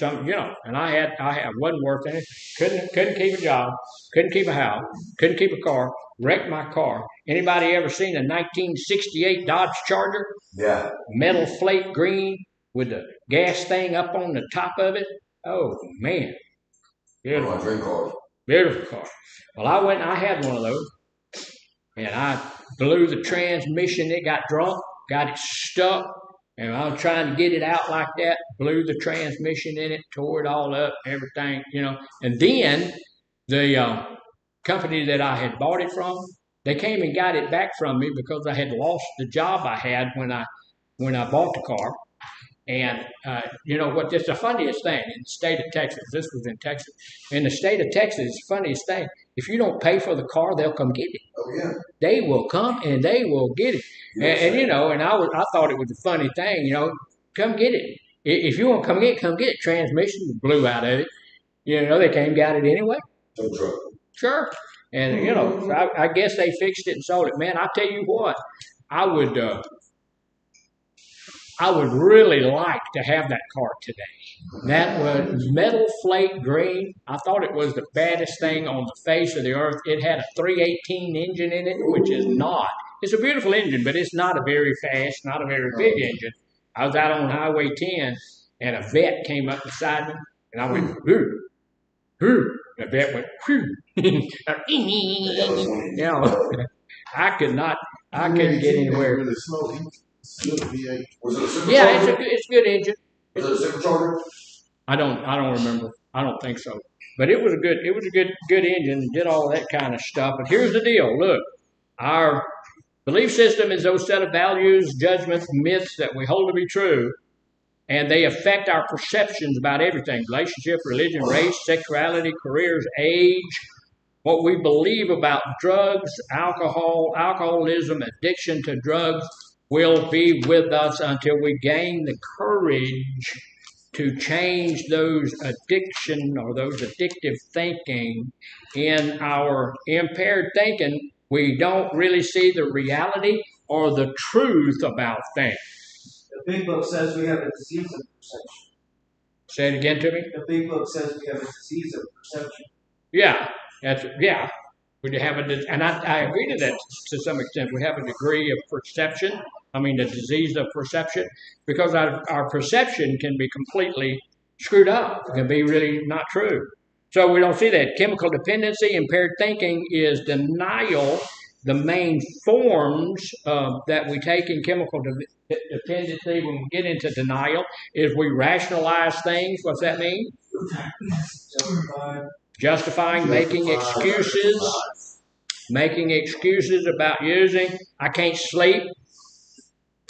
And I wasn't worth anything. Couldn't keep a job, couldn't keep a house, couldn't keep a car. Wrecked my car. Anybody ever seen a 1968 Dodge Charger? Yeah. Metal flake green with the gas thing up on the top of it. Oh man, beautiful, My dream car. beautiful car. Well, I had one of those, and I blew the transmission. It got drunk, got it stuck, and I was trying to get it out like that. Blew the transmission in it, tore it all up, everything, And then the company that I had bought it from, they came and got it back from me because I had lost the job I had when I bought the car. And you know what? That's the funniest thing in the state of Texas. This was in Texas. In the state of Texas, the funniest thing. If you don't pay for the car, they'll come get it. Oh yeah. They will come and they will get it. And I thought it was a funny thing. Come get it. If you want to come get it. Transmission blew out of it. They came and got it anyway. No truck. Sure. And so I guess they fixed it and sold it. Man, I tell you what, I would really like to have that car today. That was metal flake green. I thought it was the baddest thing on the face of the earth. It had a 318 engine in it, which is not. It's a beautiful engine, but it's not a very fast, not a very big engine. I was out on Highway 10, and a vet came up beside me, and I went, hoo, hoo. The vet went, whew. I couldn't get anywhere. Really slow. Was it a supercharger? Yeah, it's a good engine. Was it a supercharger? I don't remember. I don't think so. But it was a good engine, did all that kind of stuff. But here's the deal. Look, our belief system is those set of values, judgments, myths that we hold to be true, and they affect our perceptions about everything: relationship, religion, race, sexuality, careers, age, what we believe about drugs, alcoholism, addiction to drugs will be with us until we gain the courage to change those addiction or those addictive thinking. In our impaired thinking, we don't really see the reality or the truth about things. The big book says we have a disease of perception. Say it again to me. The big book says we have a disease of perception. Yeah, We have and I agree to that to some extent. We have a degree of perception. I mean, the disease of perception, because our perception can be completely screwed up. It can be really not true. So we don't see that. Chemical dependency, impaired thinking is denial. The main forms that we take in chemical dependency when we get into denial is we rationalize things. What's that mean? Justifying, making excuses about using. I can't sleep,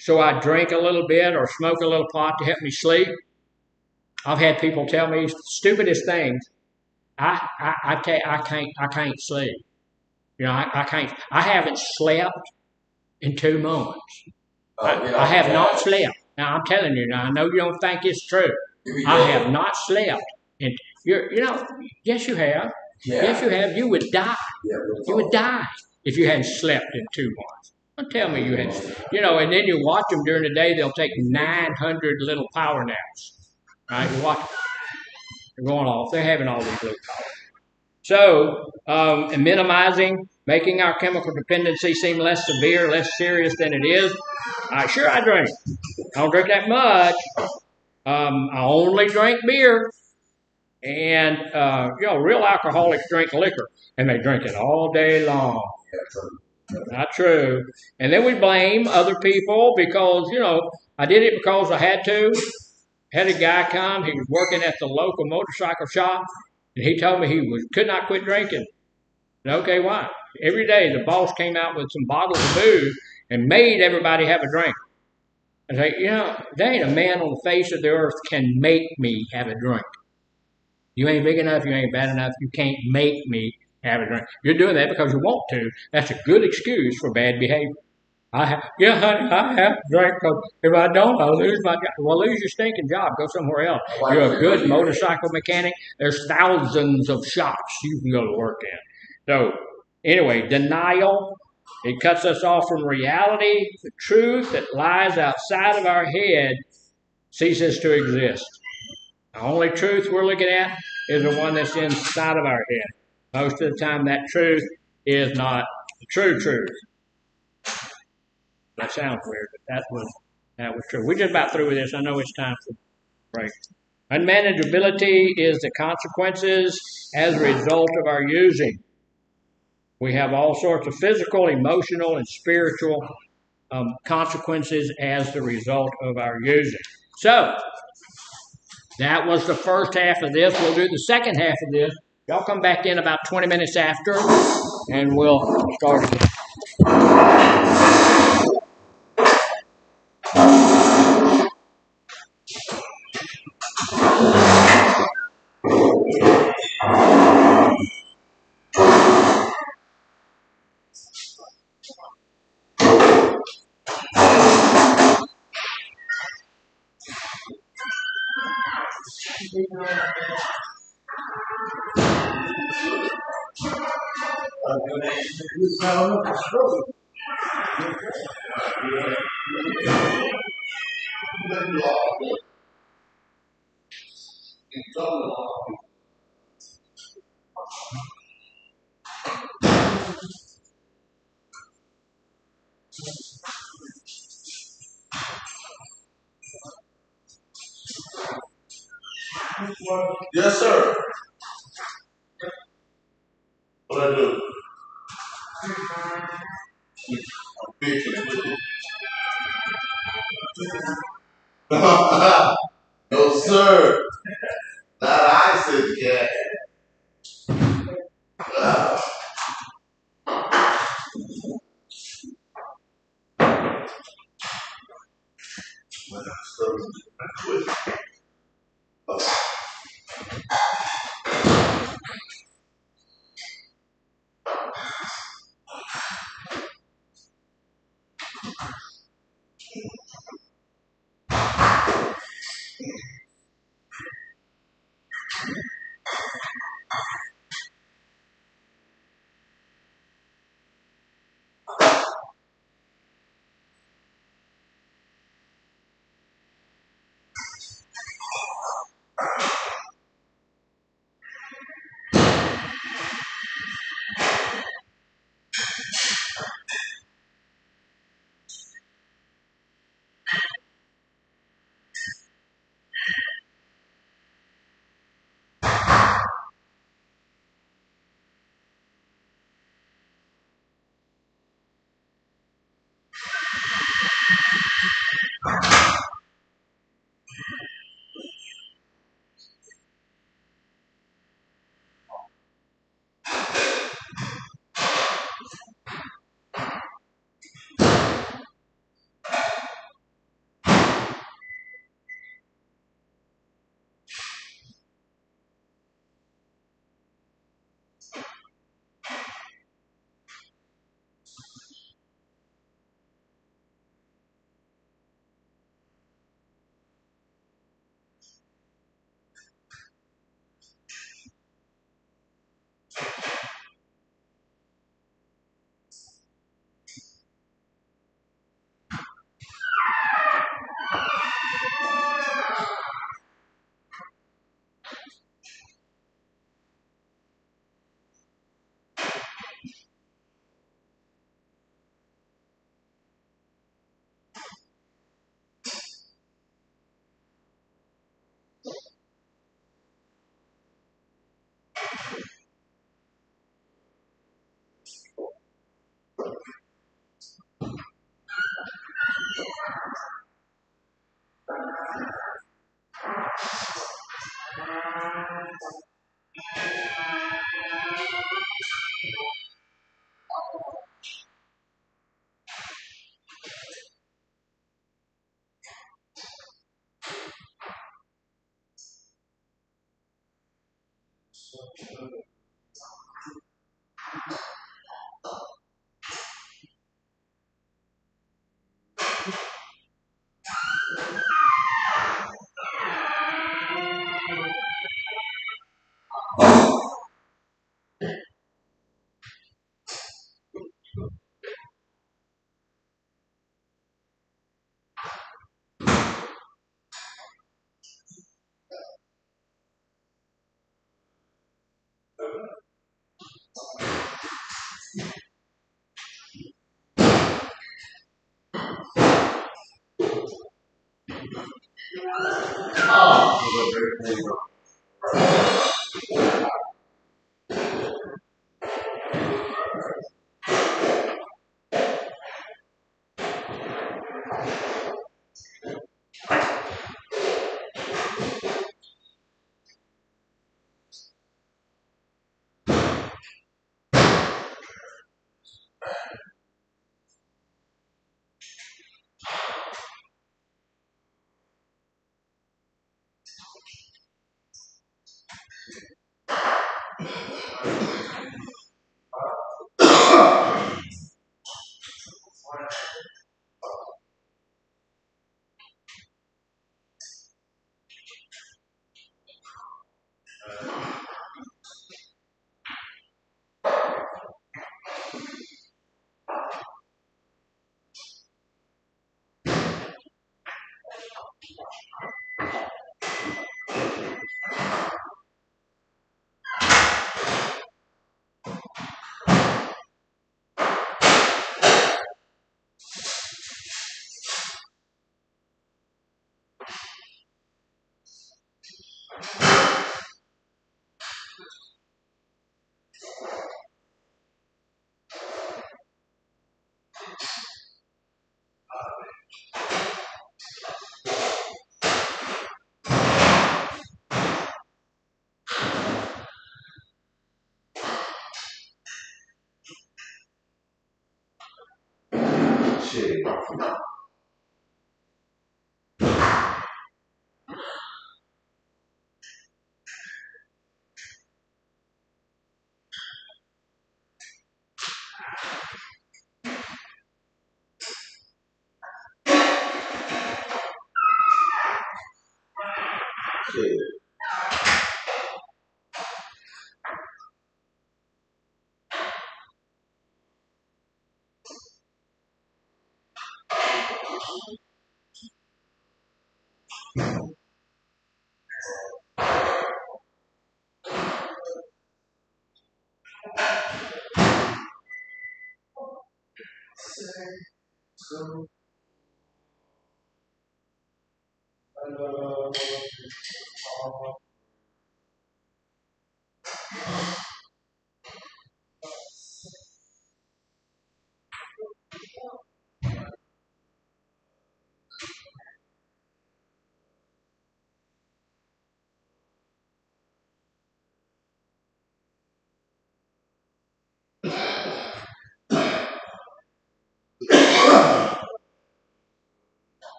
so I drink a little bit or smoke a little pot to help me sleep. I've had people tell me stupidest things. I can't sleep. I can't. I haven't slept in 2 months. I have not slept. Now I'm telling you. Now I know you don't think it's true. I have not slept. And yes, you have. Yeah. Yes, you have. You would die. Yeah, You would die if you hadn't slept in 2 months. Don't tell me you hadn't. And then you watch them during the day. They'll take 900 little power naps. Right? You watch them. They're going off. They're having all these little power. So, minimizing, making our chemical dependency seem less severe, less serious than it is. Sure, I drink. I don't drink that much. I only drink beer. And, real alcoholics drink liquor, and they drink it all day long. Not true. And then we blame other people because, I did it because I had to. Had a guy come, he was working at the local motorcycle shop, and he told me he could not quit drinking. And okay, why? Every day the boss came out with some bottles of booze and made everybody have a drink. I say, there ain't a man on the face of the earth can make me have a drink. You ain't big enough, you ain't bad enough, you can't make me have a drink. You're doing that because you want to. That's a good excuse for bad behavior. Yeah, honey, I have to drink 'cause if I don't, I'll lose my job. Well, lose your stinking job. Go somewhere else. You're a good motorcycle mechanic. There's thousands of shops you can go to work in. So, anyway, denial. It cuts us off from reality. The truth that lies outside of our head ceases to exist. The only truth we're looking at is the one that's inside of our head. Most of the time, that truth is not the true truth. That sounds weird, but that was true. We're just about through with this. I know it's time for break. Unmanageability is the consequences as a result of our using. We have all sorts of physical, emotional, and spiritual consequences as the result of our using. So, that was the first half of this. We'll do the second half of this. Y'all come back in about 20 minutes after, and we'll start again. Yes, sir. What I do? Bitch. No, sir. Not I said cat. Shit. Shit.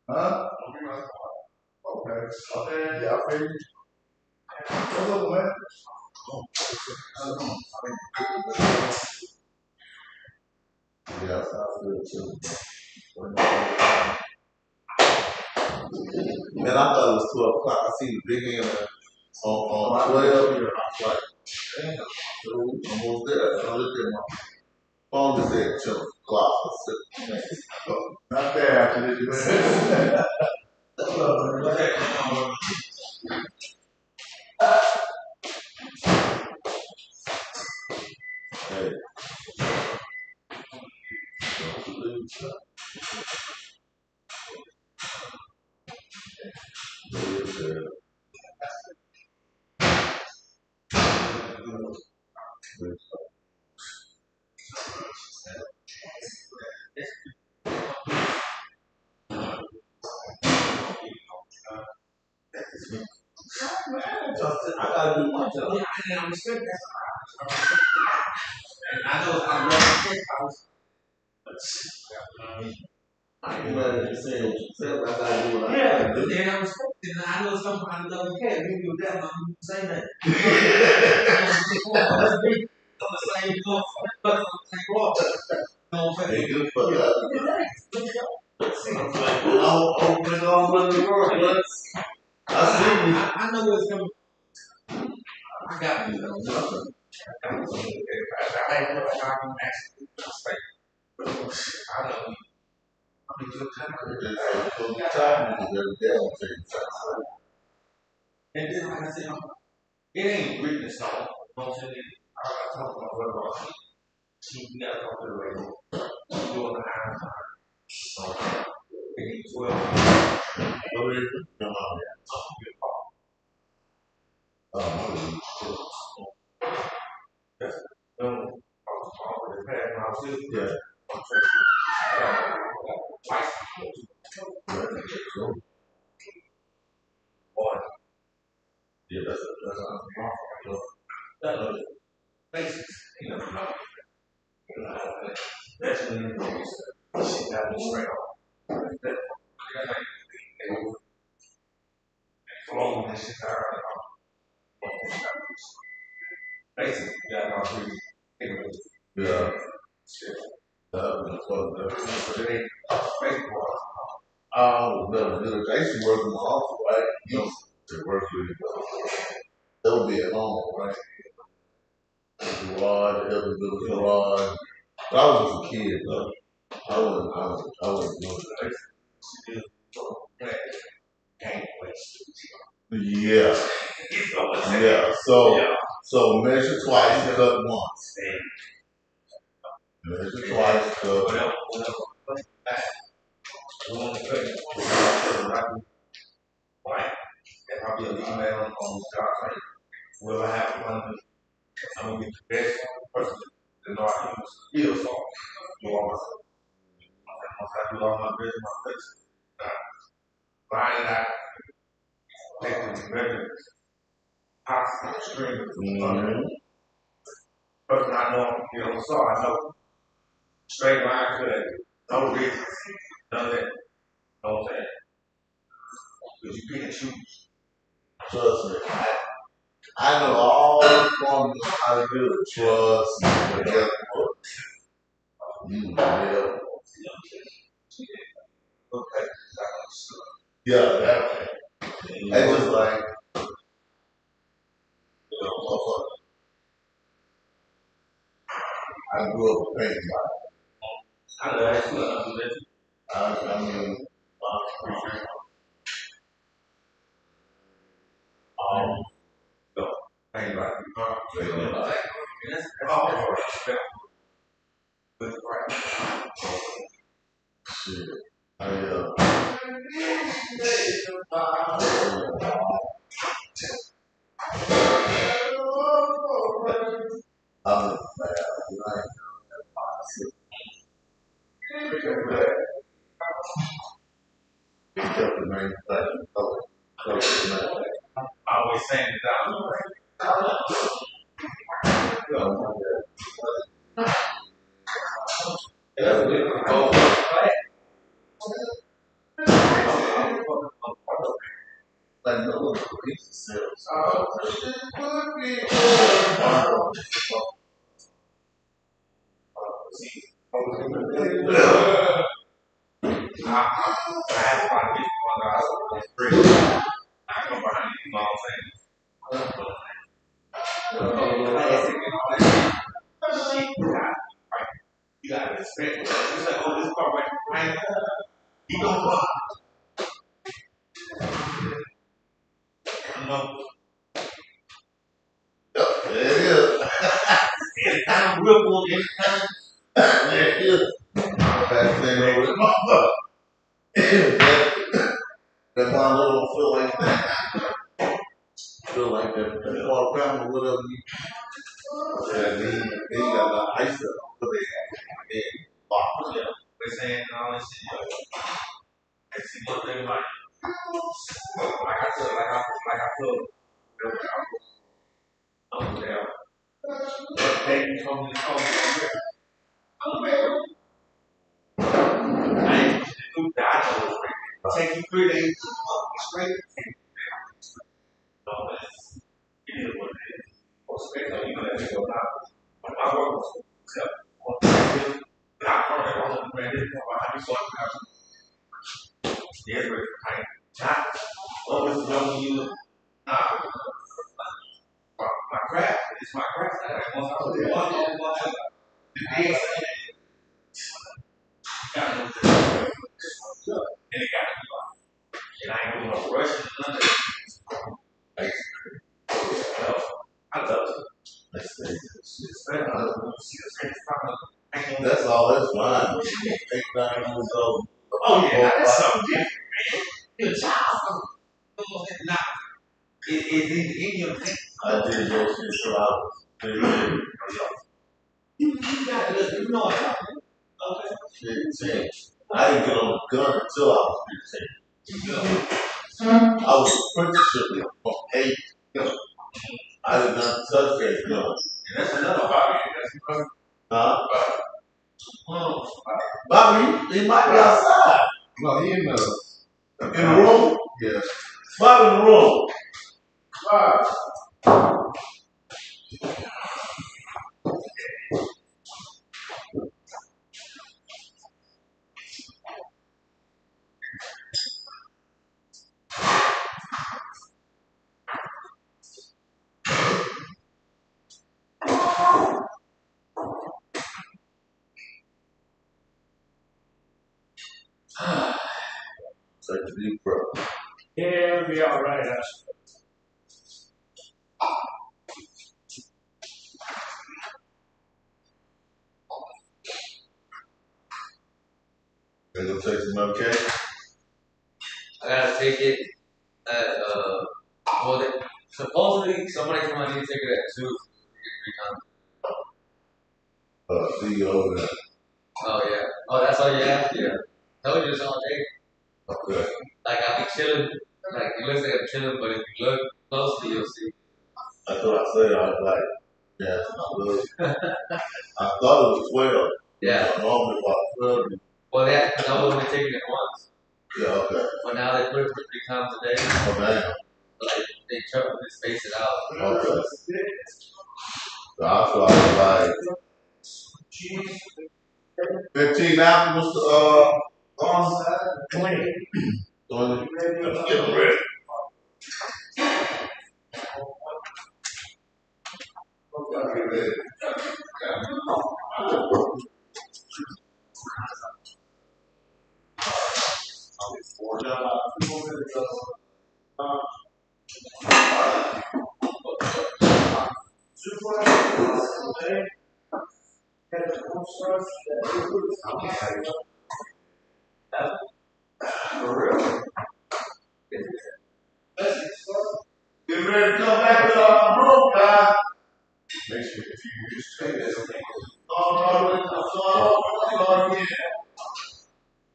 Huh? Okay. Okay. Yeah, I figured. What's up, man? Yeah, sounds good too. Man, I thought it was 12 o'clock. I see the big end on 12. I was like, damn, so almost there. I looked at my phone and said 10 o'clock. Not there after this, man. Hey. I gotta do my job. Yeah, I understood that. And I know I love the steakhouse. I ain't mad at you saying what you said, but I gotta do what I Yeah, gotta do. and I respect it. And I know somebody doesn't care. Maybe with that, I'm saying that. Let's be on the same floor, on the same floor. You know what I'm saying? Hey, good for that. I'm like, well, I'm opening all over the world, but I see you. I know where it's coming from. I got you. I ain't what I can actually respect. I know. I mean, good time. It's time because every day I'm taking time. And then, like I said, it ain't written in stone. You know what I'm saying? I talk about what about she got to talk to the radio. She's doing the iron time. So, they need 12. What is it? Come on. That's I was talking to past my sister. Yeah. Boy, Yeah, that's that was basics. You know, especially in the days. She got me straight on. They were flowing and shit. Basically, you got my free. yeah. Shit. That's what it is. But it ain't baseball. I used to work in the office, right? Used to work with they'll be at home, right? The garage, every little garage. But I was just a kid, though. I wasn't doing that. Yeah. Yeah. So measure twice, cut once. Measure twice, cut once. If I be a email on the job site, will I have one? I'm gonna get the best person to know how to use skill song. Do all myself. Once I do all my business, my place, find out, take the measurements, possible strings, person I know, so I know straight line cut, no reasons, none of that. Know what I'm saying? Because you pick and choose. Trust me. I know all the formulas how to do it. Trust me. But guess what? You will. Okay. Yeah, that. That's just like, I grew up with painting. I know that's what I mean, no, paint by that's all respect. With right. shit. I'm just He kept the manufacturing color. I always saying it down. That's what it goes. Like no one police sales. You gotta respect it. It's like, oh, this car right. You don't want. No. There it is. It's kind of ripple in time. There it is. Back then, over the motherfucker. That one little feel like that. Feel like that. That all around or whatever. Yeah, then you got the ice up. What they had. Box. Yeah. They're saying all this shit. They see what they like. Like I said, like I told you. I'm down. But they told me to come here. I'm there. I ain't food that I know is take you 3 days to straight. No, it is what it is. Most of it, you know, that go out. When my work was I don't know, I just want to yeah, but time. What was young you? My craft is my craft. I want to do the day. Got no and it got me. And I ain't doing no rushing, none of that. Like, I love it. That's all. That's fine. 8, 9 years old. Oh yeah, that's something different, man. You're a child. Now, it's in your thing. I did that shit till I was 15. You got to you know what? Okay. 15. I didn't get on the gun until I was 15. I was apprenticeship from 8. I did not touch that gun. And that's another hobby. That's Huh? oh, Bobby, he might be outside. no, he in the room? yeah. Bobby in the room. Take a deep breath. Yeah, it'll be all right. They gonna take some okay? I gotta take it at well they, supposedly somebody told me I need to take it at 2 3 times. See you over there. Oh yeah. Oh that's all you have? Yeah. Told you it's all day. Okay. Like I'll be chilling. Like it looks like I'm chilling, but if you look closely you'll see. That's what I said. I was like, yeah, it's not really. I thought it was 12. Yeah. Normally about 12. Well yeah, because I was only taking it once. Yeah, okay. But now they put it for 3 times a day. Oh, damn. Like they try to space it out. Okay. So I was like, 15 apples, 20. 20. Let's get them ready. Get ready to come back to our room, guys. Make sure if you just take this thing. Again.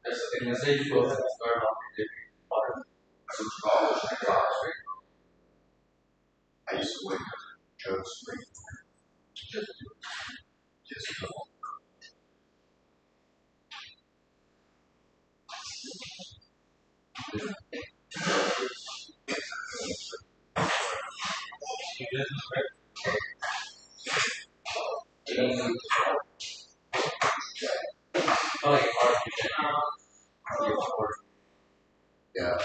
That's the thing. I say you both have to start off with different water. That's what you call it. I used to wake up and go to sleep. Just go. Yeah.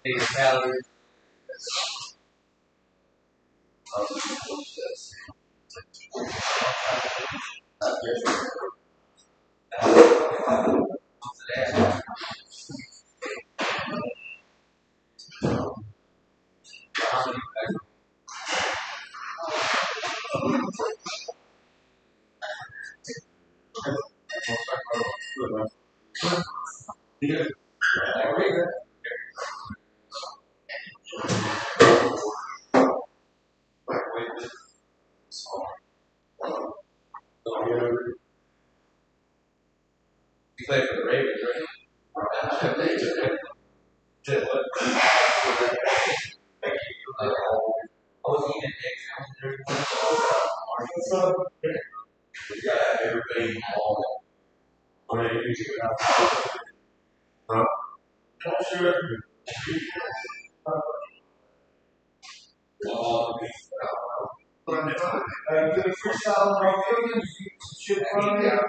Eight calories. You play for the Ravens, right? We got everything on. Huh? Sure. To the freestyle radio, you should run it. Yeah.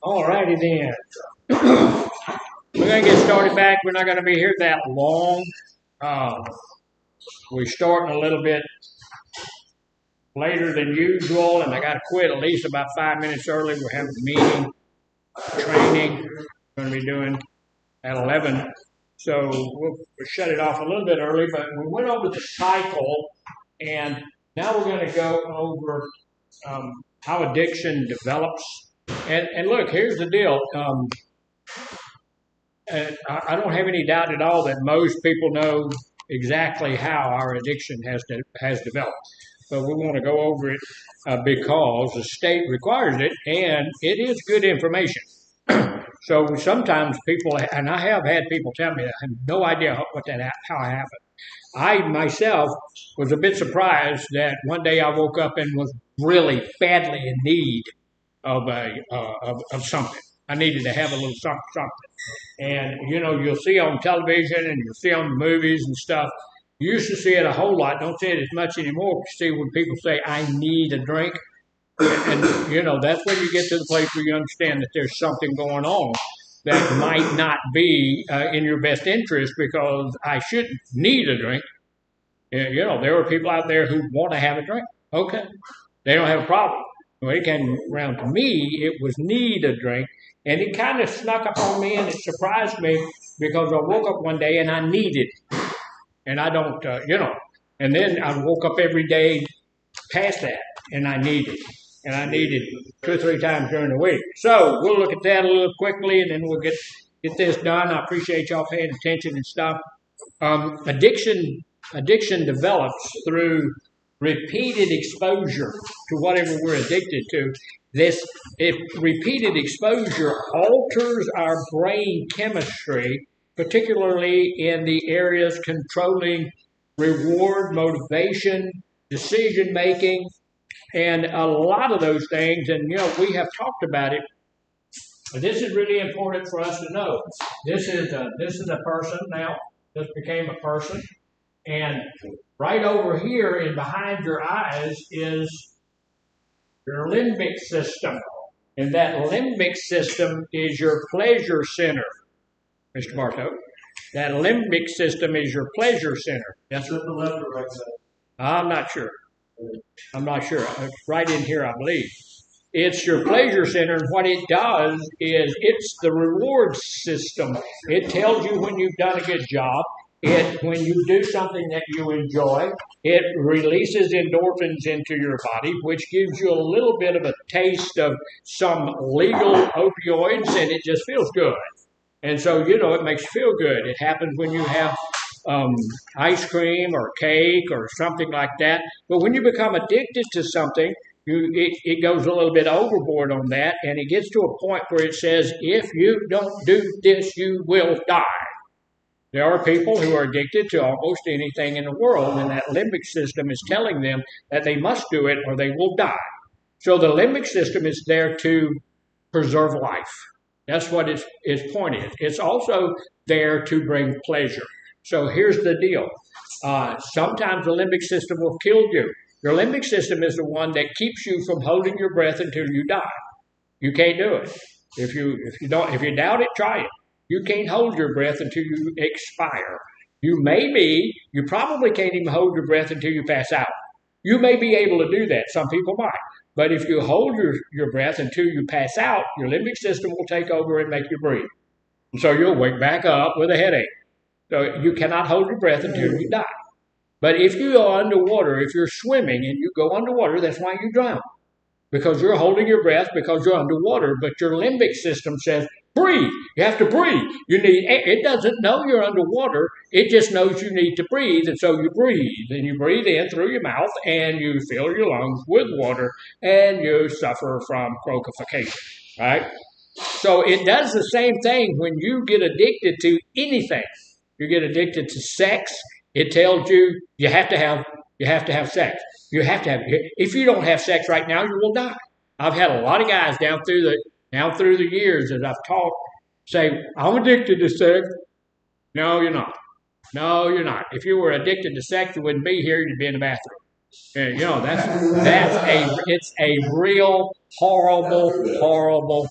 All righty then. We're going to get started back. We're not going to be here that long. We're starting a little bit later than usual, and I got to quit at least about 5 minutes early. We're having a meeting, training, we're going to be doing at 11. So we'll shut it off a little bit early, but we went over the cycle, and now we're going to go over how addiction develops. And look, here's the deal. And I don't have any doubt at all that most people know exactly how our addiction has developed. But we want to go over it because the state requires it, and it is good information. So sometimes people, and I have had people tell me, I have no idea how it happened. I myself was a bit surprised that one day I woke up and was really badly in need of something. I needed to have a little something. And, you'll see on television and you'll see on the movies and stuff. You used to see it a whole lot. Don't see it as much anymore. You see when people say, I need a drink. And that's when you get to the place where you understand that there's something going on that might not be in your best interest because I shouldn't need a drink. There are people out there who want to have a drink. Okay. They don't have a problem. When it came around to me, it was need a drink. And it kind of snuck up on me and it surprised me because I woke up one day and I needed it. And I don't, and then I woke up every day past that and I needed it. And I needed 2 or 3 times during the week. So we'll look at that a little quickly and then we'll get this done. I appreciate y'all paying attention and stuff. Addiction develops through repeated exposure to whatever we're addicted to. If repeated exposure alters our brain chemistry, particularly in the areas controlling reward, motivation, decision making, and a lot of those things. And we have talked about it. This is really important for us to know. This is a person now. This became a person. And right over here and behind your eyes is your limbic system. And that limbic system is your pleasure center, Mr. Bartow. That limbic system is your pleasure center. Yes, sir? The left or right side? I'm not sure. It's right in here, I believe. It's your pleasure center, and what it does is it's the reward system. It tells you when you've done a good job. When you do something that you enjoy, it releases endorphins into your body, which gives you a little bit of a taste of some legal opioids, and it just feels good. And so, it makes you feel good. It happens when you have ice cream or cake or something like that. But when you become addicted to something, it goes a little bit overboard on that, and it gets to a point where it says, if you don't do this, you will die. There are people who are addicted to almost anything in the world, and that limbic system is telling them that they must do it or they will die. So the limbic system is there to preserve life. That's what its point is. It's also there to bring pleasure. So here's the deal. Sometimes the limbic system will kill you. Your limbic system is the one that keeps you from holding your breath until you die. You can't do it. If you doubt it, try it. You can't hold your breath until you expire. You probably can't even hold your breath until you pass out. You may be able to do that. Some people might. But if you hold your breath until you pass out, your limbic system will take over and make you breathe. So you'll wake back up with a headache. So you cannot hold your breath until you die. But if you are underwater, if you're swimming and you go underwater, that's why you drown. Because you're holding your breath because you're underwater, but your limbic system says, breathe. You have to breathe. You need air. It doesn't know you're underwater. It just knows you need to breathe, and so you breathe. And you breathe in through your mouth, and you fill your lungs with water, and you suffer from croakification, right? So it does the same thing when you get addicted to anything. You get addicted to sex. It tells you you have to have sex. You have to have. If you don't have sex right now, you will die. I've had a lot of guys down through the years as I've talked say, "I'm addicted to sex." No, you're not. No, you're not. If you were addicted to sex, you wouldn't be here. You'd be in the bathroom. And, it's a real horrible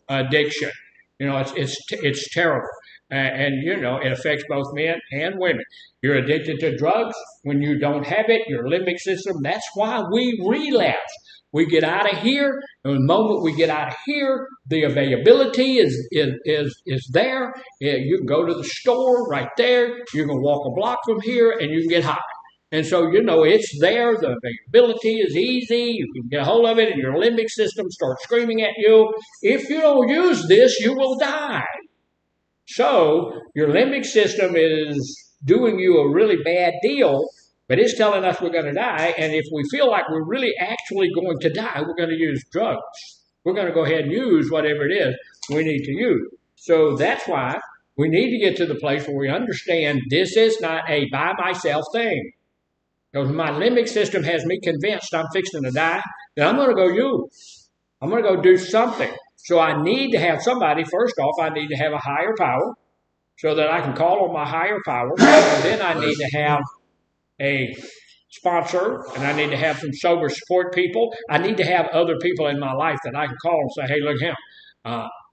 addiction. It's terrible. And it affects both men and women. You're addicted to drugs when you don't have it, your limbic system. That's why we relapse. We get out of here, and the moment we get out of here, the availability is there. You can go to the store right there. You can walk a block from here, and you can get high. And so, it's there. The availability is easy. You can get a hold of it, and your limbic system starts screaming at you. If you don't use this, you will die. So your limbic system is doing you a really bad deal, but it's telling us we're going to die. And if we feel like we're really actually going to die, we're going to use drugs. We're going to go ahead and use whatever it is we need to use. So that's why we need to get to the place where we understand this is not a by myself thing. Because my limbic system has me convinced I'm fixing to die, then I'm going to go use. I'm going to go do something. So I need to have somebody, first off, I need to have a higher power so that I can call on my higher power. And then I need to have a sponsor, and I need to have some sober support people. I need to have other people in my life that I can call and say, hey, look him.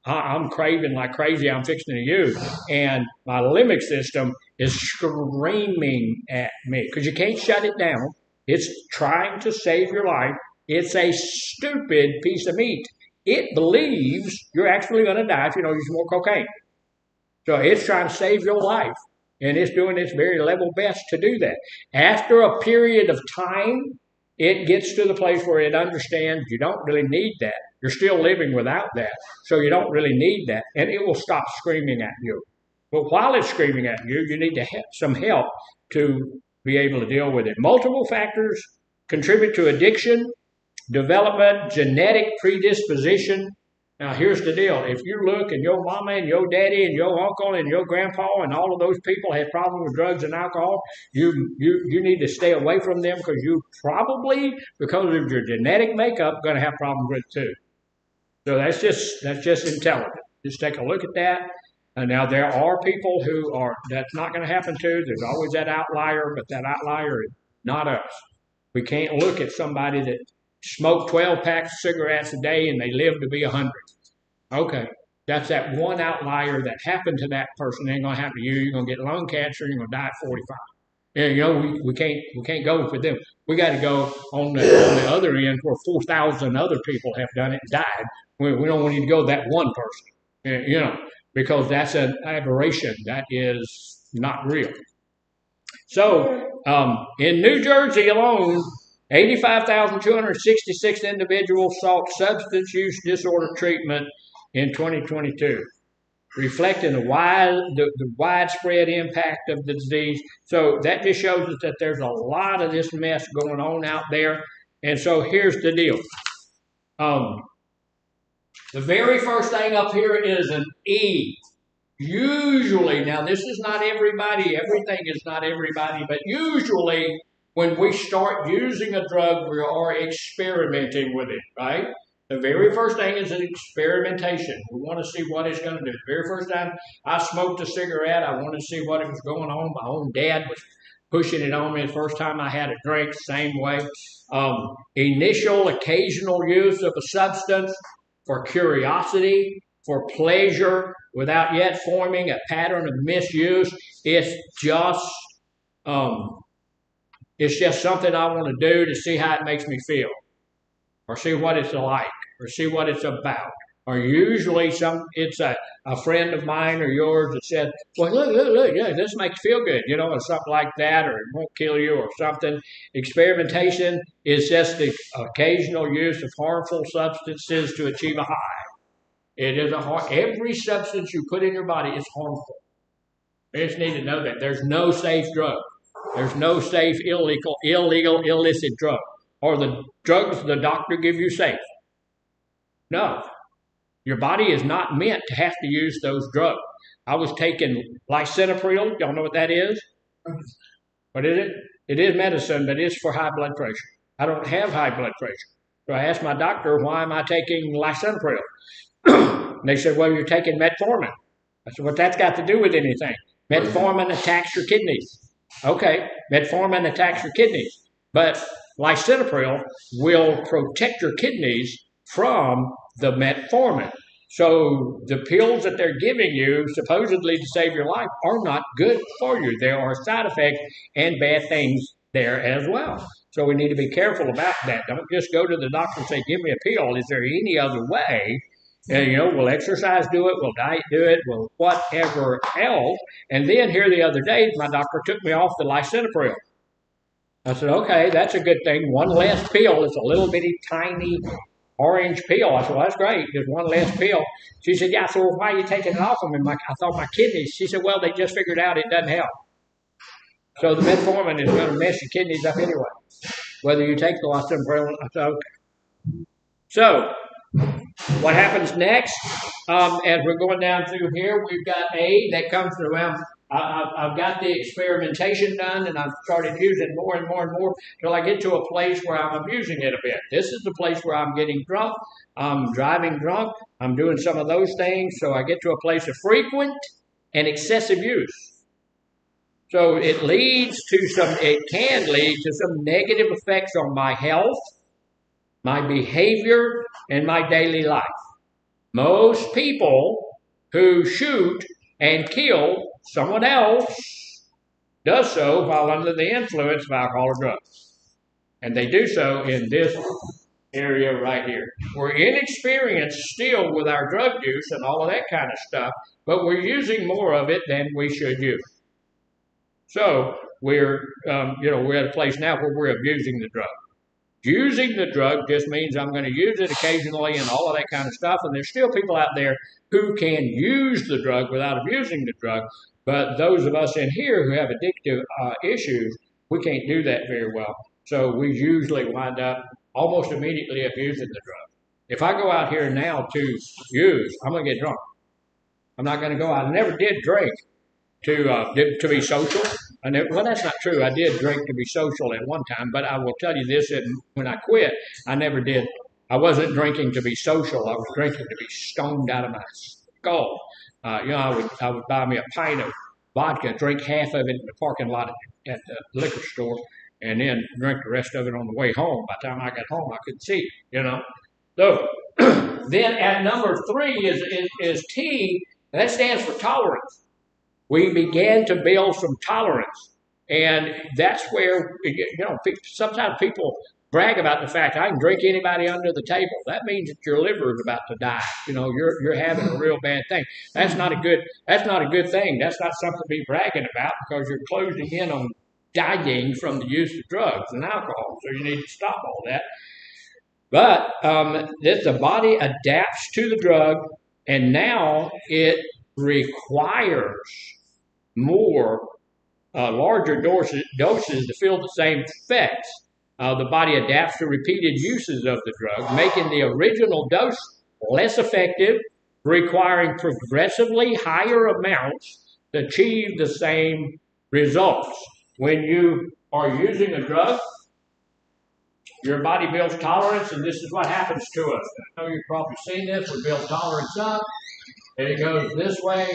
I'm craving like crazy. I'm fixing to use. And my limbic system is screaming at me because you can't shut it down. It's trying to save your life. It's a stupid piece of meat. It believes you're actually going to die if you don't use more cocaine. So it's trying to save your life. And it's doing its very level best to do that. After a period of time, it gets to the place where it understands you don't really need that. You're still living without that. So you don't really need that. And it will stop screaming at you. But while it's screaming at you, you need to have some help to be able to deal with it. Multiple factors contribute to addiction. Development, genetic predisposition. Now, here's the deal. If you look and your mama and your daddy and your uncle and your grandpa and all of those people have problems with drugs and alcohol, you need to stay away from them because you probably, because of your genetic makeup, going to have problems with it too. So that's just intelligent. Just take a look at that. And now there are people that's not going to happen to. There's always that outlier, but that outlier is not us. We can't look at somebody that smoke 12 packs of cigarettes a day and they live to be 100. Okay, that's that one outlier that happened to that person. It ain't gonna happen to you. You're gonna get lung cancer. You're gonna die at 45. And we can't go for them. We got to go on the other end where 4,000 other people have done it and died. We don't need to go that one person. Because that's an aberration. That is not real. So in New Jersey alone, 85,266 individuals sought substance use disorder treatment in 2022, reflecting the widespread impact of the disease. So that just shows us that there's a lot of this mess going on out there. And so here's the deal. The very first thing up here is an E. Usually, now this is not everybody, everything is not everybody, but usually when we start using a drug, we are experimenting with it, right? The very first thing is an experimentation. We want to see what it's going to do. The very first time I smoked a cigarette, I wanted to see what was going on. My own dad was pushing it on me the first time I had a drink, same way. Initial, occasional use of a substance for curiosity, for pleasure, without yet forming a pattern of misuse. It's just something I want to do to see how it makes me feel, or see what it's like, or see what it's about, are usually it's a friend of mine or yours that said, well, look, yeah, this makes you feel good, you know, or something like that, or it won't kill you or something. Experimentation is just the occasional use of harmful substances to achieve a high. It is every substance you put in your body is harmful. You just need to know that. There's no safe drug. There's no safe, illegal, illicit drug. Or the drugs the doctor give you safe. No. Your body is not meant to have to use those drugs. I was taking lisinopril. Y'all know what that is? What is it? It is medicine, but it's for high blood pressure. I don't have high blood pressure. So I asked my doctor, why am I taking lisinopril? And they said, well, you're taking metformin. I said, what that's got to do with anything? Metformin attacks your kidneys. Okay, metformin attacks your kidneys. But lisinopril will protect your kidneys from the metformin. So the pills that they're giving you, supposedly to save your life, are not good for you. There are side effects and bad things there as well. So we need to be careful about that. Don't just go to the doctor and say, give me a pill. Is there any other way? And, you know, will exercise do it? Will diet do it? Will whatever else? And then here the other day, my doctor took me off the lisinopril. I said, okay, that's a good thing. One less pill. It's a little bitty tiny orange pill. I said, well, that's great. There's one less pill. She said, yeah. So why are you taking it off of me? I thought my kidneys. She said, well, they just figured out it doesn't help. So the metformin is going to mess your kidneys up anyway, whether you take the lisinopril. I said, okay. So what happens next? As we're going down through here, we've got A that comes around. I've got the experimentation done, and I've started using more and more and more till I get to a place where I'm abusing it a bit. This is the place where I'm getting drunk, I'm driving drunk, I'm doing some of those things, so I get to a place of frequent and excessive use. So it can lead to some negative effects on my health, my behavior, and my daily life. Most people who shoot and kill someone else does so while under the influence of alcohol or drugs. And they do so in this area right here. We're inexperienced still with our drug use and all of that kind of stuff, but we're using more of it than we should use. So we're at a place now where we're abusing the drug. Using the drug just means I'm going to use it occasionally and all of that kind of stuff. And there's still people out there who can use the drug without abusing the drug. But those of us in here who have addictive issues, we can't do that very well. So we usually wind up almost immediately abusing the drug. If I go out here now to use, I'm going to get drunk. I'm not going to go out. I never did drink to be social. Well, that's not true. I did drink to be social at one time, but I will tell you this, when I quit, I never did. I wasn't drinking to be social. I was drinking to be stoned out of my skull. I would buy me a pint of vodka, drink half of it in the parking lot at the liquor store, and then drink the rest of it on the way home. By the time I got home, I couldn't see, So then at number 3 is T, and that stands for tolerance. We began to build some tolerance. And that's where, sometimes people brag about the fact I can drink anybody under the table. That means that your liver is about to die. You're having a real bad thing. That's not a good thing. That's not something to be bragging about, because you're closing in on dying from the use of drugs and alcohol. So you need to stop all that. But the body adapts to the drug, and now it requires more larger doses to feel the same effects. The body adapts to repeated uses of the drug, making the original dose less effective, requiring progressively higher amounts to achieve the same results. When you are using a drug, your body builds tolerance, and this is what happens to us. I know you've probably seen this. We build tolerance up, and it goes this way,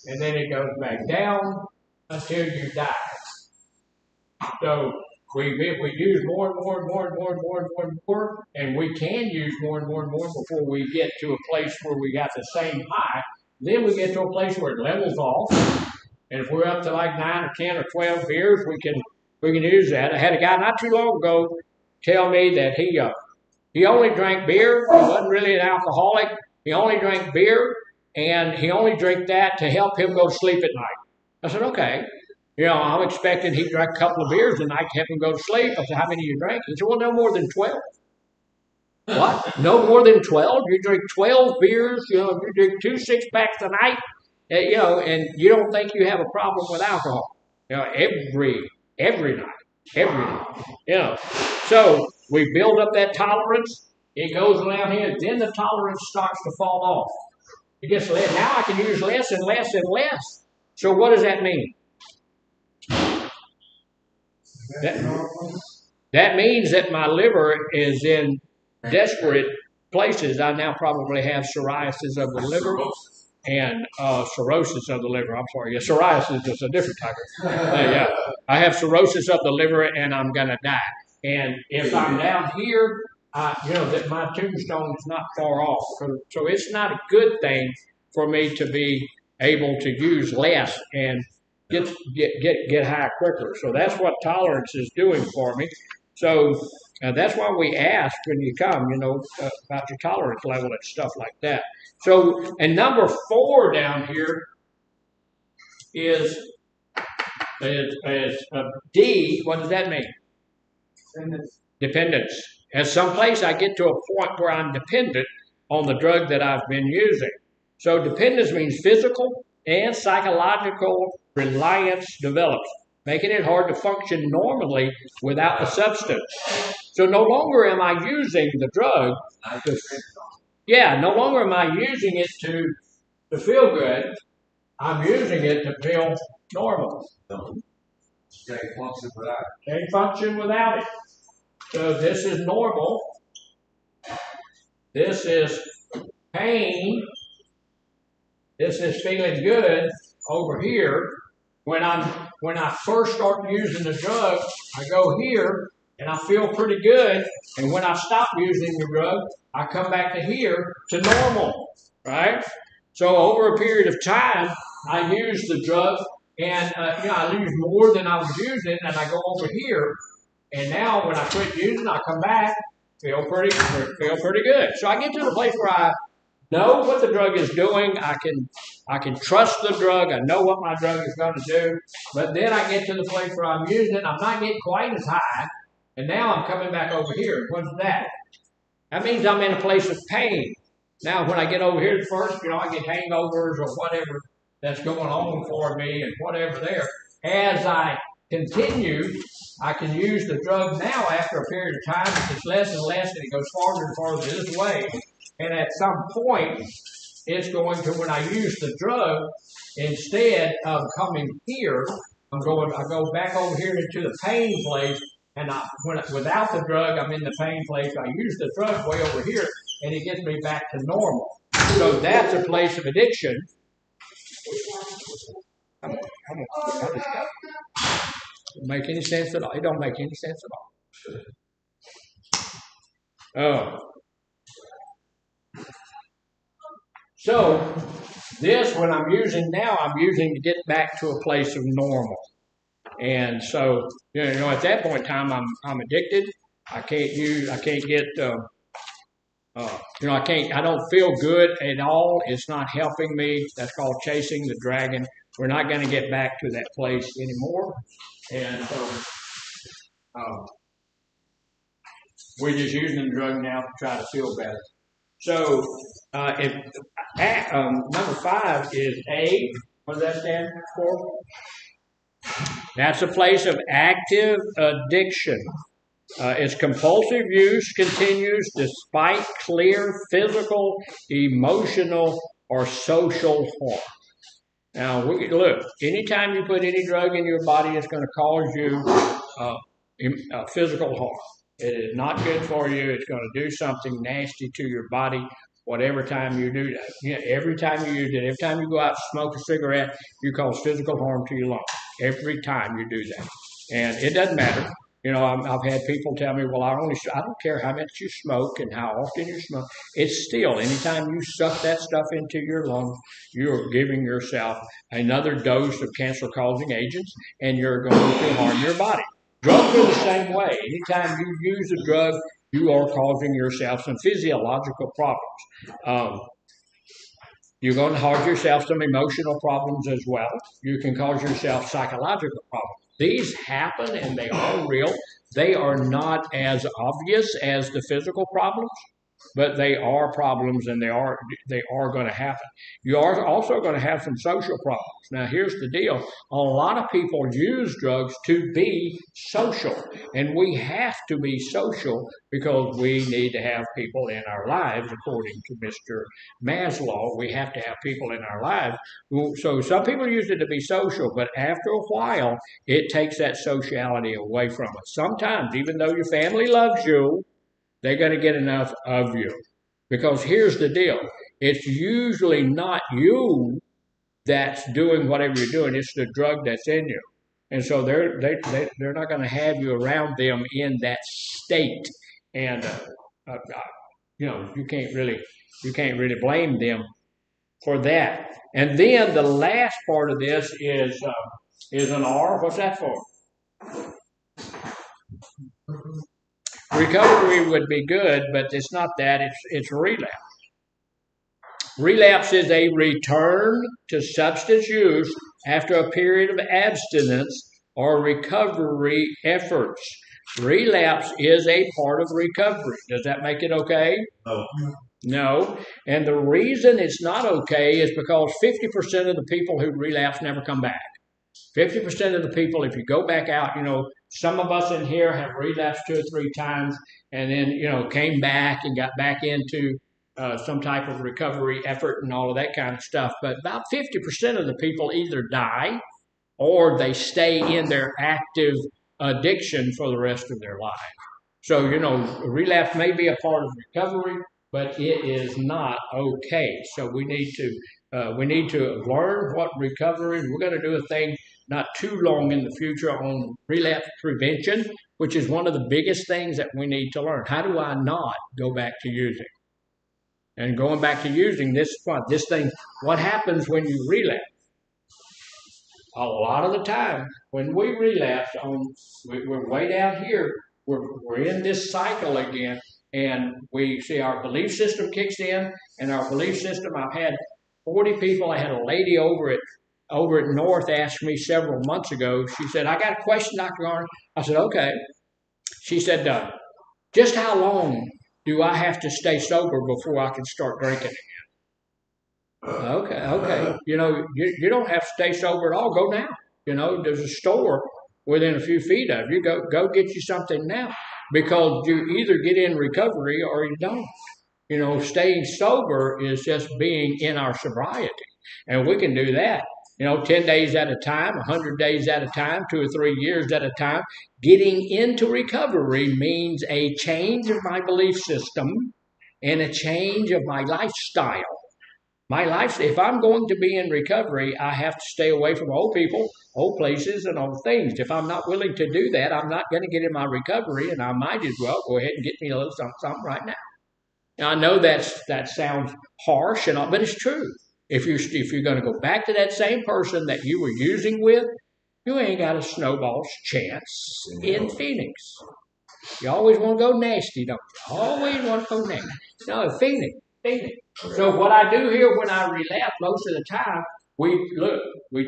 and then it goes back down until you die. So we use more and more and more and more and more and more and more, and we can use more and more and more before we get to a place where we got the same high. Then we get to a place where it levels off, and if we're up to like 9 or 10 or 12 beers, we can use that. I had a guy not too long ago tell me that he only drank beer. He wasn't really an alcoholic. he only drank beer, and he only drank that to help him go to sleep at night. I said, okay. I'm expecting he drank a couple of beers a night to help him go to sleep. I said, how many you drank? He said, well, no more than 12. What? No more than 12? You drink 12 beers, you drink 2 6-packs a night, and you don't think you have a problem with alcohol. Every night. So we build up that tolerance. It goes around here, then the tolerance starts to fall off. It gets less. Now I can use less and less and less. So what does that mean? That means that my liver is in desperate places. I now probably have psoriasis of the liver and cirrhosis of the liver. I'm sorry. Yeah, psoriasis is a different type of. Yeah, I have cirrhosis of the liver, and I'm gonna die. And if I'm down here, that my tombstone is not far off. So it's not a good thing for me to be able to use less and get high quicker. So that's what tolerance is doing for me. So that's why we ask when you come, about your tolerance level and stuff like that. So, and number 4 down here is D. What does that mean? Dependence. At some place I get to a point where I'm dependent on the drug that I've been using. So dependence means physical and psychological reliance develops, making it hard to function normally without the substance. So no longer am I using the drug. No longer am I using it to feel good. I'm using it to feel normal. Can't function without it. Can't function without it. So this is normal. This is pain. This is feeling good over here. When I first start using the drug, I go here and I feel pretty good. And when I stop using the drug, I come back to here to normal, right? So over a period of time, I use the drug and I use more than I was using, and I go over here. And now when I quit using, I come back, feel pretty good. So I get to the place where I know what the drug is doing. I can trust the drug. I know what my drug is going to do. But then I get to the place where I'm using it. I'm not getting quite as high. And now I'm coming back over here. What's that? That means I'm in a place of pain. Now when I get over here first, I get hangovers or whatever that's going on for me and whatever there. As I continue, I can use the drug now after a period of time. It gets less and less, and it goes farther and farther this way. And at some point, it's going to, when I use the drug, instead of coming here, I go back over here into the pain place, and without the drug, I'm in the pain place. I use the drug way over here, and it gets me back to normal. So that's a place of addiction. Don't make any sense at all. It don't make any sense at all. So this, when I'm using now, I'm using to get back to a place of normal. And so, at that point in time, I'm addicted. I don't feel good at all. It's not helping me. That's called chasing the dragon. We're not going to get back to that place anymore. And so we're just using the drug now to try to feel better. So number 5 is A. What does that stand for? That's a place of active addiction. Its compulsive use continues despite clear physical, emotional, or social harm. Now, look, anytime you put any drug in your body, it's going to cause you physical harm. It is not good for you. It's going to do something nasty to your body, whatever time you do that. Every time you use it, every time you go out and smoke a cigarette, you cause physical harm to your lungs. Every time you do that. And it doesn't matter. I've had people tell me, well, I don't care how much you smoke and how often you smoke. It's still, anytime you suck that stuff into your lungs, you're giving yourself another dose of cancer-causing agents, and you're going to harm your body. Drugs are the same way. Anytime you use a drug, you are causing yourself some physiological problems. You're going to cause yourself some emotional problems as well. You can cause yourself psychological problems. These happen and they are real. They are not as obvious as the physical problems, but they are problems and they are going to happen. You are also going to have some social problems. Now, here's the deal. A lot of people use drugs to be social, and we have to be social because we need to have people in our lives, according to Mr. Maslow. We have to have people in our lives. So some people use it to be social, but after a while, it takes that sociality away from us. Sometimes, even though your family loves you, they're going to get enough of you. Because here's the deal. It's usually not you that's doing whatever you're doing. It's the drug that's in you. And so they're not going to have you around them in that state. And, you can't really blame them for that. And then the last part of this is an R. What's that for? Recovery would be good, but it's not that. It's relapse. Relapse is a return to substance use after a period of abstinence or recovery efforts. Relapse is a part of recovery. Does that make it okay? No. No. And the reason it's not okay is because 50% of the people who relapse never come back. 50% of the people, if you go back out, some of us in here have relapsed 2 or 3 times and then, came back and got back into some type of recovery effort and all of that kind of stuff. But about 50% of the people either die or they stay in their active addiction for the rest of their life. So, relapse may be a part of recovery, but it is not okay. So we need to learn what recovery. We're going to do a thing not too long in the future on relapse prevention, which is one of the biggest things that we need to learn. How do I not go back to using? And going back to using this thing, what happens when you relapse? A lot of the time, when we relapse, we're way down here, we're in this cycle again, and we see our belief system kicks in, and our belief system, I've had 40 people. I had a lady over at North ask me several months ago. She said, I got a question, Dr. Garner. I said, okay. She said, just how long do I have to stay sober before I can start drinking again? Okay. You don't have to stay sober at all. Go now. There's a store within a few feet of you. Go get you something now. Because you either get in recovery or you don't. Staying sober is just being in our sobriety. And we can do that. 10 days at a time, 100 days at a time, 2 or 3 years at a time. Getting into recovery means a change of my belief system and a change of my lifestyle. If I'm going to be in recovery, I have to stay away from old people, old places, and old things. If I'm not willing to do that, I'm not going to get in my recovery, and I might as well go ahead and get me a little something right now. Now, I know that sounds harsh, but it's true. If you're going to go back to that same person that you were using with, you ain't got a snowball's chance in Phoenix. You always want to go nasty, don't you? Always want to go nasty. No, Phoenix. So what I do here when I relapse most of the time, we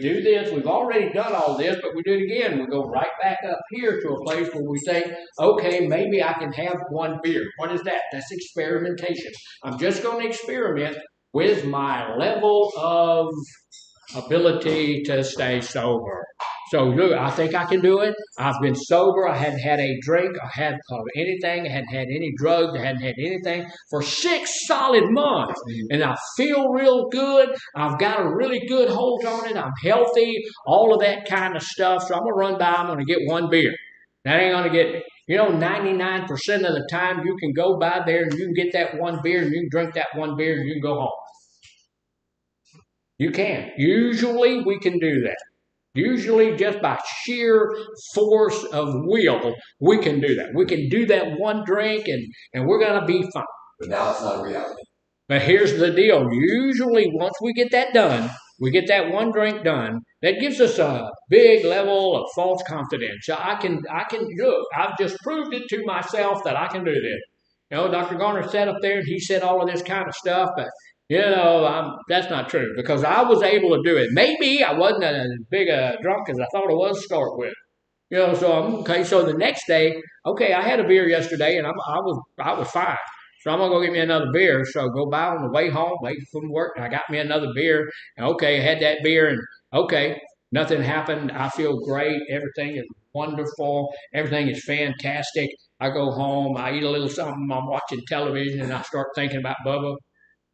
do this. We've already done all this, but we do it again. We go right back up here to a place where we say, okay, maybe I can have one beer. What is that? That's experimentation. I'm just going to experiment with my level of ability to stay sober. So look, I think I can do it. I've been sober. I hadn't had a drink. I hadn't anything. I hadn't had any drugs. I hadn't had anything for 6 solid months. And I feel real good. I've got a really good hold on it. I'm healthy, all of that kind of stuff. So I'm going to run by. I'm going to get one beer. That ain't going to get, 99% of the time you can go by there and you can get that one beer and you can drink that one beer and you can go home. You can. Usually we can do that. Usually just by sheer force of will, we can do that. We can do that one drink and we're going to be fine. But now it's not a reality. But here's the deal. Usually once we get that done, we get that one drink done, that gives us a big level of false confidence. I can look, I've just proved it to myself that I can do this. Dr. Garner sat up there and he said all of this kind of stuff, but That's not true because I was able to do it. Maybe I wasn't as big a drunk as I thought I was to start with. So I'm okay. So the next day, okay, I had a beer yesterday and I was fine. So I'm gonna go get me another beer. So go by on the way home, late from work, and I got me another beer. And okay, I had that beer and okay, nothing happened. I feel great. Everything is wonderful. Everything is fantastic. I go home, I eat a little something, I'm watching television and I start thinking about Bubba.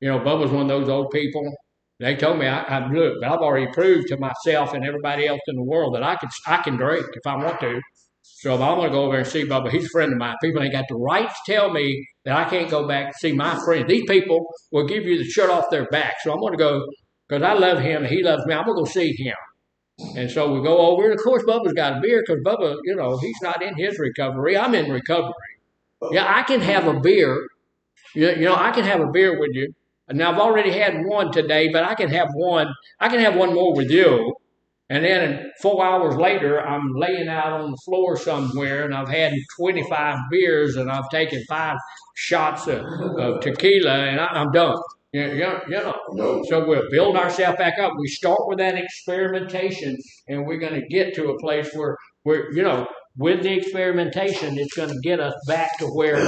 Bubba's one of those old people. They told me I look, but I've already proved to myself and everybody else in the world that I can drink if I want to. So if I want to go over and see Bubba, he's a friend of mine. People ain't got the right to tell me that I can't go back and see my friend. These people will give you the shirt off their back. So I'm going to go because I love him and he loves me. I'm going to go see him. And so we go over, and of course Bubba's got a beer because Bubba, he's not in his recovery. I'm in recovery. Yeah, I can have a beer. I can have a beer with you. Now I've already had one today, but I can have one. I can have one more with you. And then 4 hours later, I'm laying out on the floor somewhere, and I've had 25 beers, and I've taken 5 shots of tequila, and I'm done. So we'll build ourselves back up. We start with that experimentation, and we're going to get to a place where with the experimentation, it's going to get us back to where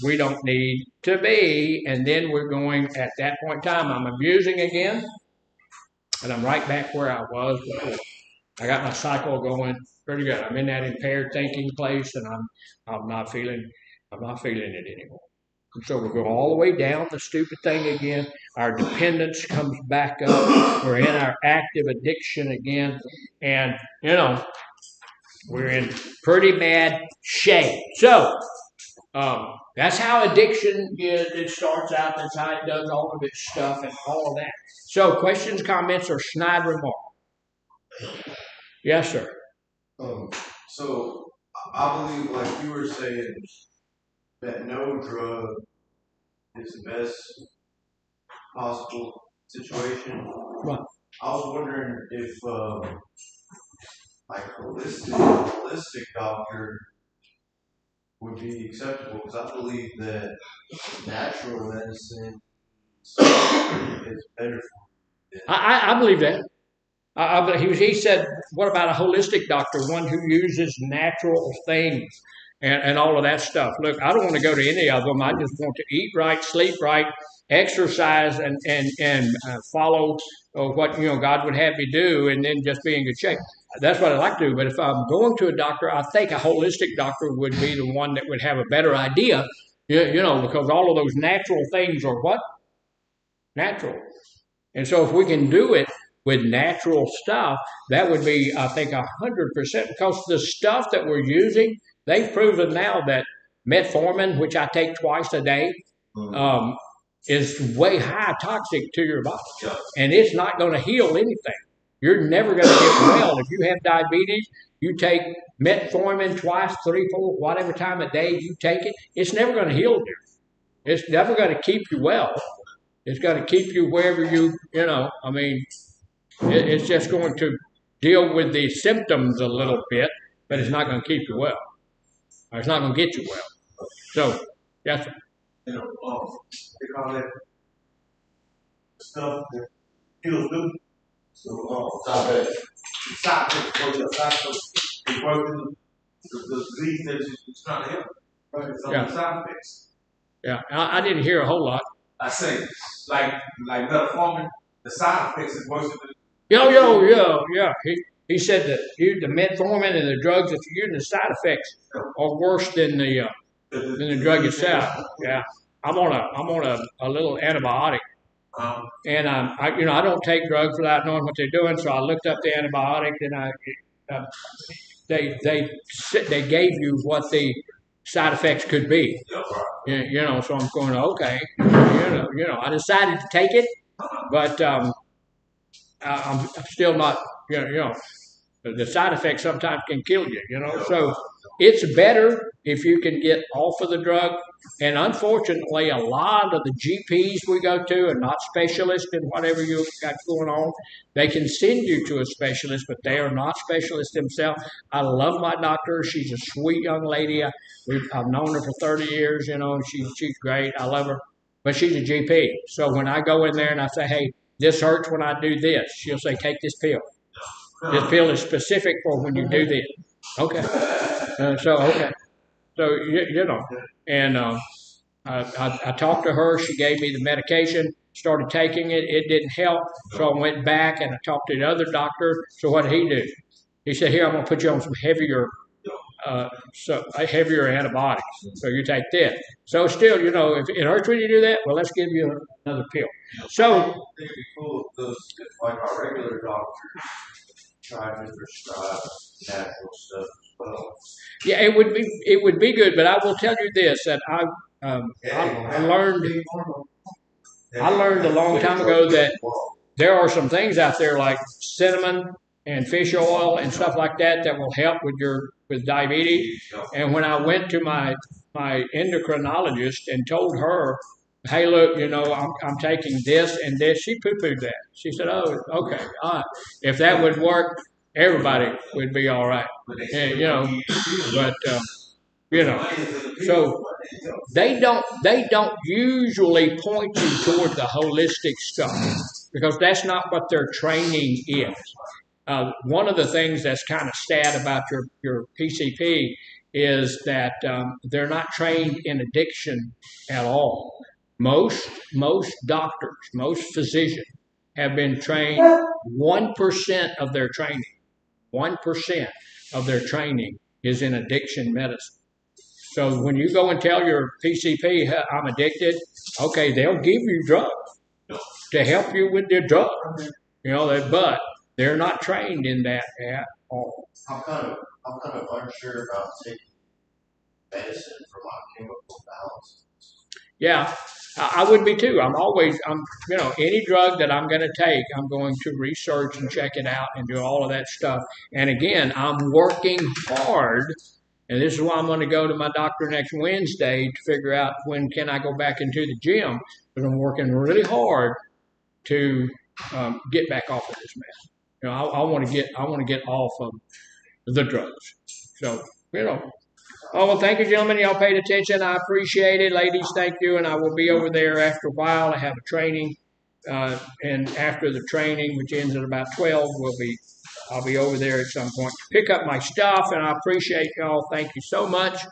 we don't need to be. And then we're going, at that point in time, I'm abusing again, and I'm right back where I was before. I got my cycle going pretty good. I'm in that impaired thinking place, and I'm not feeling it anymore. And so we go all the way down the stupid thing again. Our dependence comes back up. We're in our active addiction again, and we're in pretty bad shape. So that's how addiction is. It starts out. That's how it does all of its stuff and all of that. So questions, comments, or snide remarks? Yes, sir. So I believe, like you were saying, that no drug is the best possible situation. Right. I was wondering if, like, holistic doctor would be acceptable because I believe that natural medicine is better for you. I believe that. He said, what about a holistic doctor, one who uses natural things and all of that stuff? Look, I don't want to go to any of them. I just want to eat right, sleep right, exercise, and follow what God would have me do, and then just be in good shape. That's what I like to do. But if I'm going to a doctor, I think a holistic doctor would be the one that would have a better idea, because all of those natural things are what? Natural. And so if we can do it with natural stuff, that would be, I think, 100%. Because the stuff that we're using, they've proven now that metformin, which I take twice a day, is way high toxic to your body. And it's not going to heal anything. You're never going to get well. If you have diabetes, you take metformin twice, 3, 4, whatever time a day you take it, it's never going to heal you. It's never going to keep you well. It's going to keep you wherever it's just going to deal with the symptoms a little bit, but it's not going to keep you well. Or it's not going to get you well. So, yes, sir. They call that stuff that kills them. So, side effects. It works in the disease that you're trying to help. Right? It's on the side effects. Yeah, I didn't hear a whole lot. I say, like metformin, the side effects is worse than Yeah. He said that the metformin and the drugs that you're using, the side effects are worse than the drug itself. Yeah, I'm on a little antibiotic, and I don't take drugs without knowing what they're doing. So I looked up the antibiotic, and they gave you what the side effects could be. So I'm going, okay. I decided to take it, but I'm still not. The side effects sometimes can kill you. So it's better if you can get off of the drug. And unfortunately, a lot of the GPs we go to are not specialists in whatever you've got going on. They can send you to a specialist, but they are not specialists themselves. I love my doctor. She's a sweet young lady. I've known her for 30 years, and she's great. I love her. but she's a GP. So when I go in there and I say, hey, this hurts when I do this, she'll say, take this pill. This pill is specific for when you do this. Okay. Okay. So, you know, and I talked to her. She gave me the medication, started taking it. It didn't help. So I went back and I talked to the other doctor. So what did he do? He said, here, I'm going to put you on some heavier heavier antibiotics. So you take this. So still, you know, if it hurts when you do that, well, let's give you another pill. So, like our regular doctors try to prescribe natural stuff as well. yeah, it would be good, but I will tell you this, that I learned a long time ago that there are some things out there like cinnamon and fish oil and stuff like that that will help with diabetes. And when I went to my endocrinologist and told her, hey, look, you know, I'm taking this and this, she poo-pooed that. She said, oh, okay, all right. If that would work, everybody would be all right. And, you know, but you know, so they don't usually point you toward the holistic stuff because that's not what their training is. One of the things that's kind of sad about your PCP is that they're not trained in addiction at all. Most doctors, most physicians have been trained 1% of their training. 1% of their training is in addiction medicine. So when you go and tell your PCP, hey, I'm addicted, okay, they'll give you drugs to help you with your drugs. You know, but they're not trained in that at all. I'm kind of unsure about taking medicine for my chemical balance. Yeah, I would be too. You know, any drug that I'm going to take, I'm going to research and check it out and do all of that stuff. And again, I'm working hard. And this is why I'm going to go to my doctor next Wednesday to figure out when can I go back into the gym. But I'm working really hard to get back off of this mess. You know, I want to get off of the drugs. So, you know. Oh, well, thank you, gentlemen. Y'all paid attention. I appreciate it. Ladies, thank you. And I will be over there after a while. I have a training. And after the training, which ends at about 12, I'll be over there at some point to pick up my stuff. And I appreciate y'all. Thank you so much.